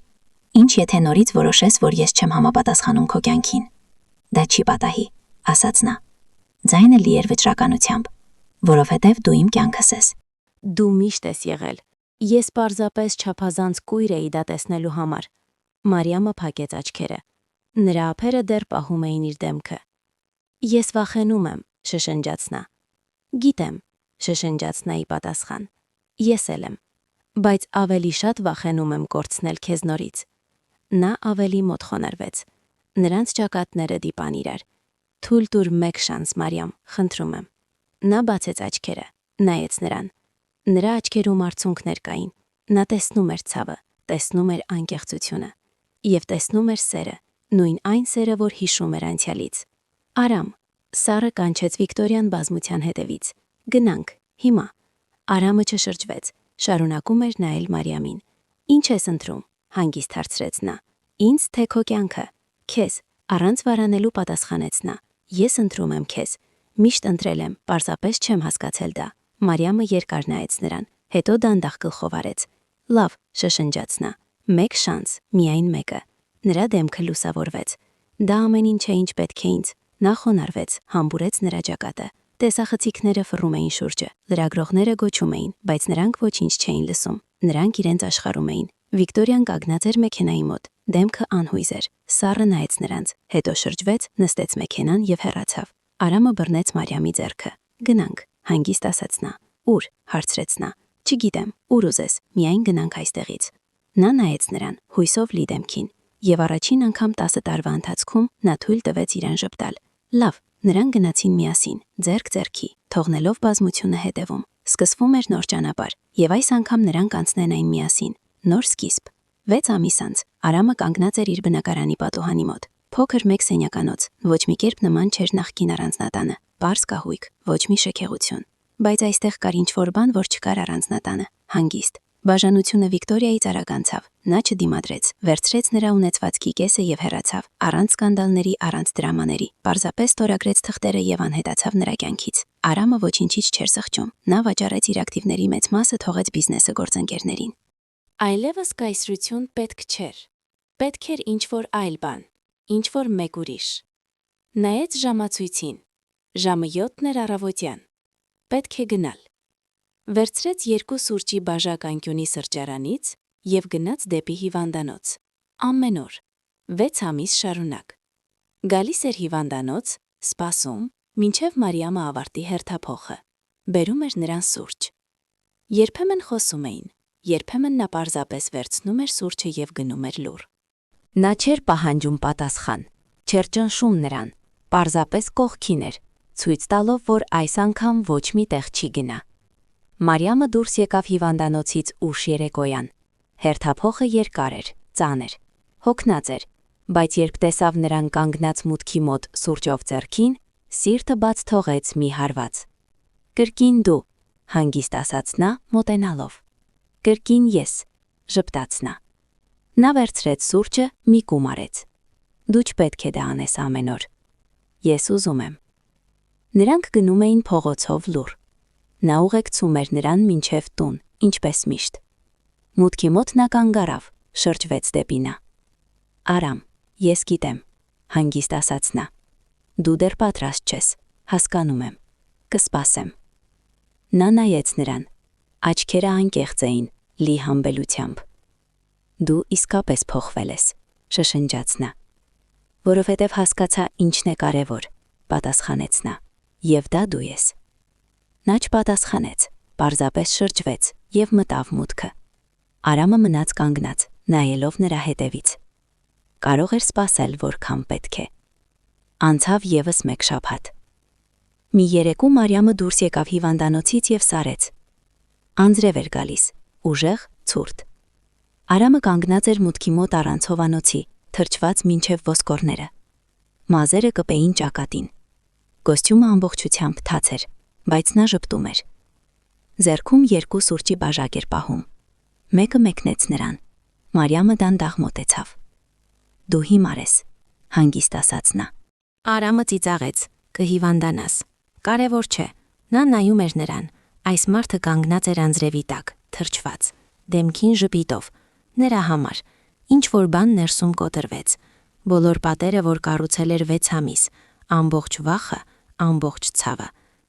Ինչ եթե նորից որոշես, որ ես չեմ համապատասխանում քո կյանքին»։ «Դա չի պատահի», ասաց նա։ Ձայնը լի էր վճռականությամբ, որովհետև դու իմ կյանքս ես։ Դու միշտ ես եղել, Ես պարզապես չափազանց կույր էի դա տեսնելու համար։ Մարիամը փակեց աչքերը։ Նրա ափերը դեռ պահում էին իր դեմքը։ Ես վախենում եմ, շշնջաց նա։ Գիտեմ, շշնջաց նա ի պատասխան։ Ես էլ եմ, բայց ավելի շատ վախենում եմ կորցնել քեզ նորից։ Նա ավելի մոտ խոնարհվեց։ Նրանց ճակատները դիպան իրար։ Թույլ տուր մեկ շանս, Մարիամ, խնդրում եմ։ Նա բացեց աչքերը, նայեց նրան։ Նրա աչքերում արցունքներ կային։ Նա տեսնում էր ցավը, տեսնում էր անկեղծությունը եւ տեսնում էր սերը, նույն այն սերը, որ հիշում էր անցյալից։ Արամ, Սառը կանչեց Վիկտորիան բազմության հետևից։ Գնանք, հիմա։ Արամը չշրջվեց, շարունակում էր նայել Մարիամին։ Ինչ ես ընտրում, հանգիստ հարցրեց նա։ Ինձ թե քո կյանքը։ Քեզ, առանց վարանելու պատասխանեց նա։ Ես ընտրում եմ քեզ։ Միշտ ընտրել եմ, պարզապես չեմ հասկացել դա։ Մարիամը երկար նայեց նրան, հետո դանդաղ գլխով արեց։ Լավ, շշնջաց նա։ Մեկ շանս, միայն մեկը։ Նրա դեմքը լուսավորվեց։ Դա ամեն ինչ է, ինչ պետք է ինձ։ Նա խոնարհվեց, համբուրեց նրա ճակատը։ Տեսախցիկները ֆռում էին շուրջը, լրագրողները գոչում էին, բայց նրանք ոչինչ չէին լսում։ Նրանք իրենց աշխարհում էին։ Վիկտորիան կանգնած էր մեքենայի մոտ, դեմքը անհույզ էր։ Սառը նայեց նրանց, հետո շրջվեց, նստեց մեքենան եւ հեռացավ։ Արամը բռնեց Մարիամի ձեռքը։ Գնանք, հանգիստ ասաց նա։ Ուր, հարցրեց նա։ Չգիտեմ, ուր ուզես, միայն գնանք այստեղից։ Նա նայեց նրան, հույսով լի դեմքին, եւ առաջին անգամ 10 տարվա ընթացքում նա թույլ տվեց իրան ժպտալ։ Լավ, նրանք գնացին միասին, ձեռք ձեռքի, թողնելով բազմությունը հետևում։ Սկսվում էր նոր ճանապարհ, եւ այս անգամ նրանք անցնեն այն միասին։ Նոր սկիզբ։ 6 ամիս անց Արամը կանգնած էր իր բնակարանի պատուհանի մոտ։ Փոքր մեկ սենյականոց, ոչ մի կերպ նման չէր նախկին առանձնատանը, պարզ կահույք, ոչ մի շքեղություն։ Բայց այստեղ կար ինչ-որ բան, որ չկար առանձնատանը, հանգիստ։ Բաժանությունը Վիկտորիայից արագ անցավ։ Նա չդիմադրեց, վերցրեց նրա ունեցվածքի կեսը եւ հեռացավ, առանց սկանդալների, առանց դրամաների։ Պարզապես տորագրեց թղթերը եւ անհետացավ նրա կյանքից։ Արամը ոչինչից չէր սխճում։ Նա վաճառեց իր ակտիվների մեծ մասը թողեց բիզնեսը գործընկերներին։ Այլևս կայսրություն պետք չէր։ Պետք էր ինչ-որ այլ բան, ինչ-որ մեկ ուրիշ։ Նայեց ժամացույցին։ Ժամը 7-ն էր առավոտյան։ Պետք է գնալ։ Վերցրեց 2 սուրճի բաժակ անկյունի սրճարանից եւ գնաց դեպի հիվանդանոց։ Ամեն օր, 6 ամիս շարունակ։ Գալիս էր հիվանդանոց, սպասում, մինչև Մարիամը ավարտի հերթափոխը։ Բերում էր նրան սուրճ։ Երբեմն խոսում էին, երբեմն նա պարզապես վերցնում էր սուրճը եւ գնում էր լուռ։ Նա չէր պահանջում պատասխան, չէր ճնշում նրան, պարզապես կողքին էր, ցույց տալով, որ այս անգամ ոչ մի տեղ չի գնա։ Մարիամը դուրս եկավ հիվանդանոցից ուշ երեկոյան։ Հերթափոխը երկար էր, ծանր, հոգնած էր, բայց երբ տեսավ նրան կանգնած մուտքի մոտ սուրճով ձեռքին, սիրտը բաց թողեց մի հարված։ Կրկին դու, հանգիստ ասաց նա, մոտենալով։ Կրկին ես, ժպտաց նա։ Նա վերցրեց սուրճը, մի կում արեց։ Դու չպետք է դա անես ամեն օր։ Ես ուզում եմ։ Նրանք գնում էին փողոցով լուռ։ Նա ուղեկցում էր նրան մինչև տուն, ինչպես միշտ։ Մուտքի մոտ նա կանգ առավ, շրջվեց դեպի նա։ Արամ, ես գիտեմ, հանգիստ ասաց նա։ Դու դեռ պատրաստ չես, հասկանում եմ, կսպասեմ։ Նա նայեց նրան, աչքերը անկեղծ էին, լի համբելությամբ։ Դու իսկապես փոխվել ես, շշնջաց նա։ Որովհետև հասկացա ինչն է կարևոր, պատասխանեց նա, եւ դա դու ես։ Նա չպատասխանեց, պարզապես շրջվեց եւ մտավ մուտքը։ Արամը մնաց կանգնած, նայելով նրա հետևից։ Կարող էր սպասել, որքան պետք է։ Անցավ եւս մեկ շաբաթ։ Մի երեկո Մարիամը դուրս եկավ հիվանդանոցից եւ սարեց։ Անձրև էր գալիս, ուժեղ, ցուրտ։ Արամը կանգնած էր մուտքի մոտ առանց հովանոցի, թրջված մինչև ոսկորները։ Մազերը կպեին ճակատին։ Կոստյումը ամբողջությամբ թաց էր, բայց նա ժպտում էր։ Ձեռքում 2 սուրճի բաժակ էր պահում։ Մեկը մեկնեց նրան։ Մարիամը դանդաղ մոտեցավ։ Դու հիմար ես, հանգիստ ասաց նա։ Արամը ծիծաղեց, կհիվանդանաս։ Կարևոր չէ, նա նայում էր նրան։ Այս մարդը կանգնած էր անձրևի տակ, թրջված, դեմքին ժպիտով, նրա համար, ինչ որ բան ներսում կոտրվեց, բոլոր պատերը, որ կառուցել էր 6 ամիս, ամբողջ վախը, ամբողջ ցավը,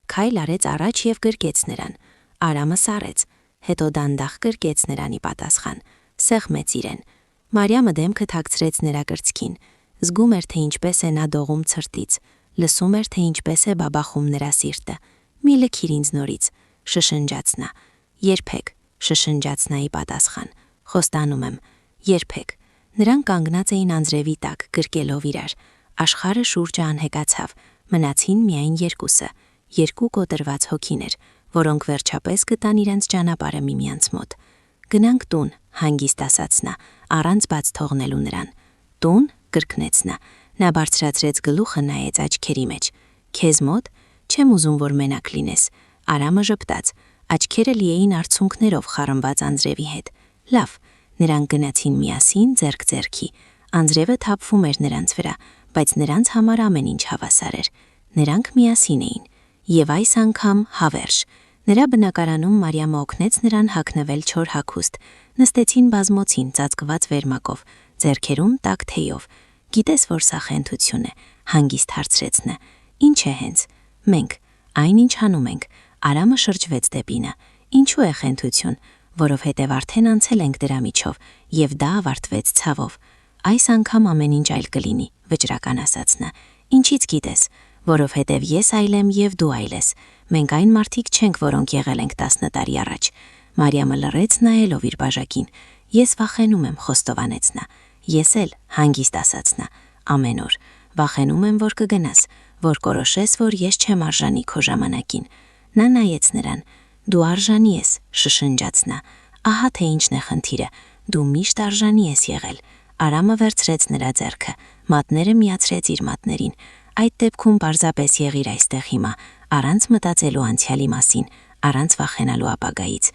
քայլ արեց առաջ եւ գրկեց նրան, Արամը սառեց, հետո դանդաղ կրկեց նրանի պատասխան. «Սեղմեց իրեն»։ Մարիամը դեմքը թաքցրեց նրա կրծքին։ Զգում էր, թե ինչպես է նա դողում ցրտից, լսում էր, թե ինչպես է բաբախում նրա սիրտը։ «Մի լքիր ինձ նորից», շշնջաց նա։ «Երբեք», շշնջաց նայի պատասխան։ «Խոստանում եմ, երբեք»։ Նրանք կանգնած էին անձրևի տակ, գրկելով իրար։ Աշխարհը շուրջը անհետացավ, մնացին միայն երկուսը, երկու կոտրված հոգիներ, որոնք վերջապես գտան իրենց ճանապարհը միմյանց մոտ։ «Գնանք տուն», հանգիստ ասաց նա, առանց բաց թողնելու նրան։ «Տուն», կրկնեց նա։ Նա բարձրացրեց գլուխը, նայեց աչքերի մեջ։ «Քեզ մոտ, չեմ ուզում, որ մենակ լինես»։ Արամը ժպտաց, աչքերը լի էին արցունքներով խառնված անձրևի հետ։ «Լավ»։ Նրանք գնացին միասին ձեռք ձեռքի։ Անձրևը թափվում էր նրանց վրա, բայց նրանց համար ամեն ինչ հավասար էր։ Նրանք միասին էին։ Եվ այս անգամ հավերժ։ Նրա բնակարանում Մարիամը օգնեց նրան հագնվել չոր հագուստ։ Նստեցին բազմոցին ծածկված վերմակով, ձեռքերում տաք թեյով։ «Գիտես, որ սա խենթություն է», հանգիստ հարցրեց նա։ «Ինչ է հենց»։ «Մենք, այնինչ անում ենք»։ Արամը շրջվեց դեպի նա։ «Ինչու է խենթություն»։ «Որովհետև արդեն անցել ենք դրա միջով, եւ դա ավարտվեց ցավով»։ «Այս անգամ ամեն ինչ այլ կլինի», վճռական ասաց նա։ «Ինչից գիտես»։ «Որովհետև ես այլ եմ եւ դու այլ ես։ Մենք այն մարդիկ չենք, որոնք եղել ենք 10 տարի առաջ»։ Մարիամը լռեց նայելով իր բաժակին։ «Ես վախենում եմ», խոստովանեց նա։ «Ես էլ», հանգիստ ասաց նա։ «Ամեն օր։ Վախենում եմ, որ կգնաս, որ կորոշես, որ ես չեմ արժանի քո ժամանակին»։ Նա նայեց նրան։ «Դու արժանի ես», շշնջաց նա։ «Ահա թե ինչն է խնդիրը, դու միշտ արժանի ես եղել»։ Արամը վերցրեց նրա ձեռքը, մատները միացրեց իր մատներին։ «Այդ դեպքում պարզապես եղիր այստեղ հիմա, առանց մտածելու անցյալի մասին, առանց վախենալու ապագայից»։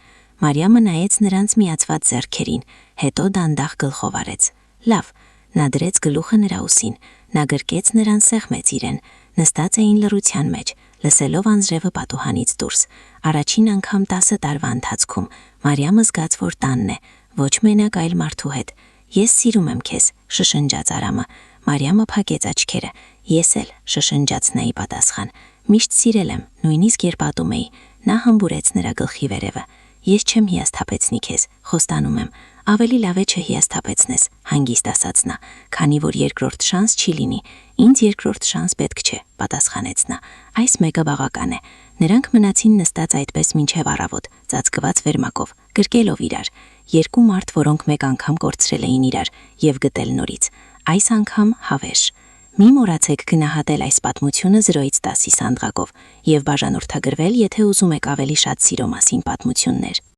Մարիամը նայեց նրանց միացված ձեռքերին, հետո դանդաղ գլխով արեց։ «Լավ»։ Նա դրեց գլուխը նրա ուսին, նա գրկեց նրան, սեղմեց իրեն։ Նստած էին լռության մեջ, լսելով անձրևը պատուհանից դուրս։ Առաջին անգամ 10 տարվա ընթացքում Մարիամը զգաց, որ տանն է, ոչ մենակ, այլ մարդու հետ։ «Ես սիրում եմ քեզ», շշնջաց Արամը։ Մարիամը փակեց աչքերը։ «Ես էլ», շշնջաց նայի պատասխան։ «Միշտ սիրել եմ, նույնիսկ երբ ատում էի»։ Նա հմբուրեց նրա գլխի վերևը։ «Ես չեմ հիասթափեցնի քեզ, խոստանում եմ»։ «Ավելի լավ է չհիասթափեցնես», հանգիստ ասաց նա, «քանի որ երկրորդ շանս չի լինի»։ «Ինձ երկրորդ շանս պետք չէ», պատասխանեց նա։ «Այս մեկը բավական է»։ Նրանք մնացին նստած այդպես մինչև առավոտ, ծածկված վերմակով, գրկելով իրար։ Երկու մարդ, որոնք մեկ անգամ կորցրել էին իրար եւ գտել նորից։ Այս անգամ հավերժ։ Մի մոռացեք գնահատել այս պատմությունը 0-ից 10-ի սանդղակով եւ բաժանորդագրվել, եթե ուզում եք ավելի շատ սիրո մասին պատմություններ։